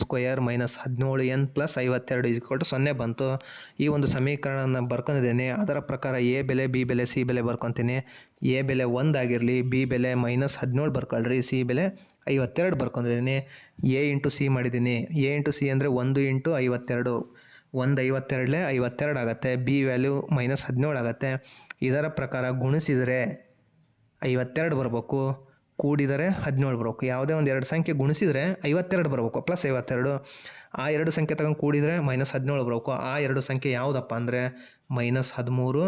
-17n ಪ್ಲಸ್ 52 0 ಬಂತು. ಈ ಒಂದು ಸಮೀಕರಣನ ಬರ್ಕೊಂಡಿದ್ದೀನಿ. ಅದರ ಪ್ರಕಾರ a ಬೆಲೆ, b ಬೆಲೆ, c ಬೆಲೆ ಬರ್ಕೊತೀನಿ. a ಬೆಲೆ 1 ಆಗಿರಲಿ, b ಬೆಲೆ -17 ಬರ್ಕೊಳ್ರಿ, c ಬೆಲೆ 52 ಬರ್ಕೊಂಡಿದ್ದೀನಿ. a ಇಂಟು c ಮಾಡಿದ್ದೀನಿ. a ಇಂಟು c ಅಂದರೆ 1 ಇಂಟು 52, 1 52 52 ಆಗುತ್ತೆ. b ವ್ಯಾಲ್ಯೂ -17 ಆಗುತ್ತೆ. ಇದರ ಪ್ರಕಾರ ಗುಣಿಸಿದರೆ 52 ಬರಬೇಕು, ಕೂಡಿದರೆ 17 ಬರಬೇಕು. ಯಾವುದೇ ಒಂದು 2 ಸಂಖ್ಯೆ ಗುಣಿಸಿದರೆ 52 ಬರಬೇಕು, +52. ಆ 2 ಸಂಖ್ಯೆ ತಗೊಂಡು ಕೂಡಿದರೆ -17 ಬರಬೇಕು. ಆ 2 ಸಂಖ್ಯೆ ಯಾವುದಪ್ಪ ಅಂದರೆ -13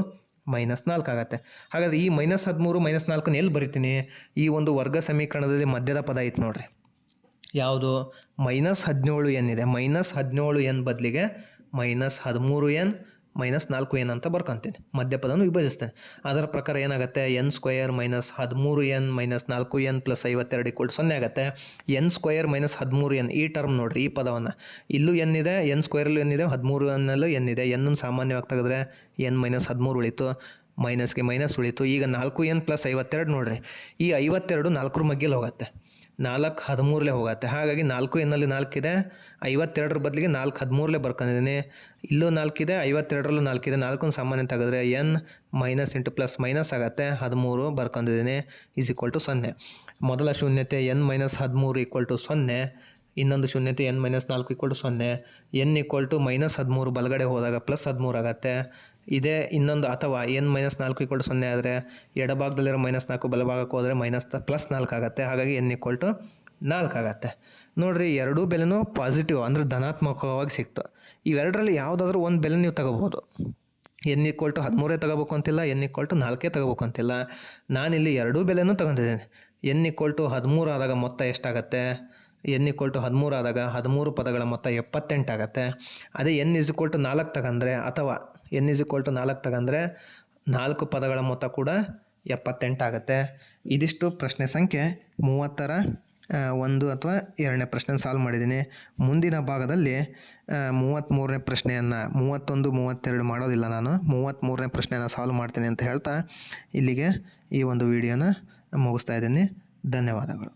-4 ಆಗುತ್ತೆ. ಹಾಗಾದರೆ ಈ -13 -4 ಎಲ್ಲಿ ಬರಿತೀನಿ? ಈ ಒಂದು ವರ್ಗ ಸಮೀಕರಣದಲ್ಲಿ ಮಧ್ಯದ ಪದ ಐತೆ ನೋಡ್ರಿ, ಯಾವುದು? -17n ಇದೆ. -17n ಬದಲಿಗೆ -13n -4n ಅಂತ ಬರ್ಕೊತೀನಿ. ಮಧ್ಯಪದವನ್ನು ವಿಭಜಿಸ್ತೇನೆ. ಅದರ ಪ್ರಕಾರ ಏನಾಗುತ್ತೆ? n² -13n -4n + 52 = 0 ಆಗುತ್ತೆ. n² -13n ಈ ಟರ್ಮ್ ನೋಡಿರಿ, ಈ ಪದವನ್ನು ಇಲ್ಲೂ n ಇದೆ, n² n ಇದೆ, 13nಲ್ಲೂ n ಇದೆ. n ಸಾಮಾನ್ಯವಾಗಿ ತೆಗೆದ್ರೆ n -13 ಉಳಿತು. ಮೈನಸ್ಗೆ ಮೈನಸ್ ಉಳಿತು. ಈಗ 4n + 52 ನೋಡಿರಿ, ಈ 52 4ರ ಮಗ್ಗಿಲಿ ಹೋಗುತ್ತೆ, 4 13 ಹೋಗುತ್ತೆ. ಹಾಗಾಗಿ 4n 4 ಇದೆ, 52 ಬದಲಿಗೆ 4 13 ಬರ್ಕೊಂಡಿದ್ದೀನಿ. ಇಲ್ಲೂ 4 ಇದೆ, 52ರಲ್ಲೂ 4 ಇದೆ, 4 ಸಾಮಾನ್ಯ ತೆಗೆದ್ರೆ n minus into plus minus ಆಗುತ್ತೆ, 13 ಬರ್ಕೊಂಡಿದ್ದೀನಿ = 0. ಮೊದಲ ಶೂನ್ಯತೆ n - 13 = 0, ಇನ್ನೊಂದು ಶೂನ್ಯತೆ n - 4 = 0. n = -13 ಬಲಗಡೆ ಹೋದಾಗ +13 ಆಗುತ್ತೆ. ಇದೇ ಇನ್ನೊಂದು, ಅಥವಾ n - 4 = 0 ಆದರೆ ಎಡಭಾಗದಲ್ಲಿರೋ -4 ಬಲಭಾಗಕ್ಕೆ ಹೋದರೆ +4 ಆಗುತ್ತೆ. ಹಾಗಾಗಿ n = 4 ಆಗುತ್ತೆ. ನೋಡಿರಿ, ಎರಡೂ ಬೆಲೆನೂ ಪಾಸಿಟಿವ್ ಅಂದರೆ ಧನಾತ್ಮಕವಾಗಿ ಸಿಕ್ತು. ಇವೆರಡರಲ್ಲಿ ಯಾವುದಾದ್ರೂ ಒಂದು ಬೆಲೆ ನೀವು ತಗೋಬೋದು. n = 13 ತಗೋಬೇಕು ಅಂತಿಲ್ಲ, n = 4 ತಗೋಬೇಕು ಅಂತಿಲ್ಲ. ನಾನಿಲ್ಲಿ ಎರಡೂ ಬೆಲೆನೂ ತಗೊಂಡಿದ್ದೀನಿ. n = 13 ಆದಾಗ ಮೊತ್ತ ಎಷ್ಟಾಗುತ್ತೆ? n = 13 ಆದಾಗ 13 ಪದಗಳ ಮೊತ್ತ 78 ಆಗುತ್ತೆ. ಅದೇ n = 4 ತಗೊಂಡ್ರೆ, ಅಥವಾ n = 4 ತಗೊಂಡ್ರೆ 4 ಪದಗಳ ಮೊತ್ತ ಕೂಡ 78 ಆಗುತ್ತೆ. ಇದಿಷ್ಟು ಪ್ರಶ್ನೆ ಸಂಖ್ಯೆ 30ರ 1 ಅಥವಾ 2ನೇ ಪ್ರಶ್ನೆ ಸಾಲ್ವ್ ಮಾಡಿದ್ದೀನಿ. ಮುಂದಿನ ಭಾಗದಲ್ಲಿ 33ನೇ ಪ್ರಶ್ನೆಯನ್ನು 31, 32 ಮಾಡೋದಿಲ್ಲ, ನಾನು 33ನೇ ಪ್ರಶ್ನೆಯನ್ನು ಸಾಲ್ವ್ ಮಾಡ್ತೀನಿ ಅಂತ ಹೇಳ್ತಾ ಇಲ್ಲಿಗೆ ಈ ಒಂದು ವಿಡಿಯೋನ ಮುಗಿಸ್ತಾ ಇದ್ದೀನಿ. ಧನ್ಯವಾದಗಳು.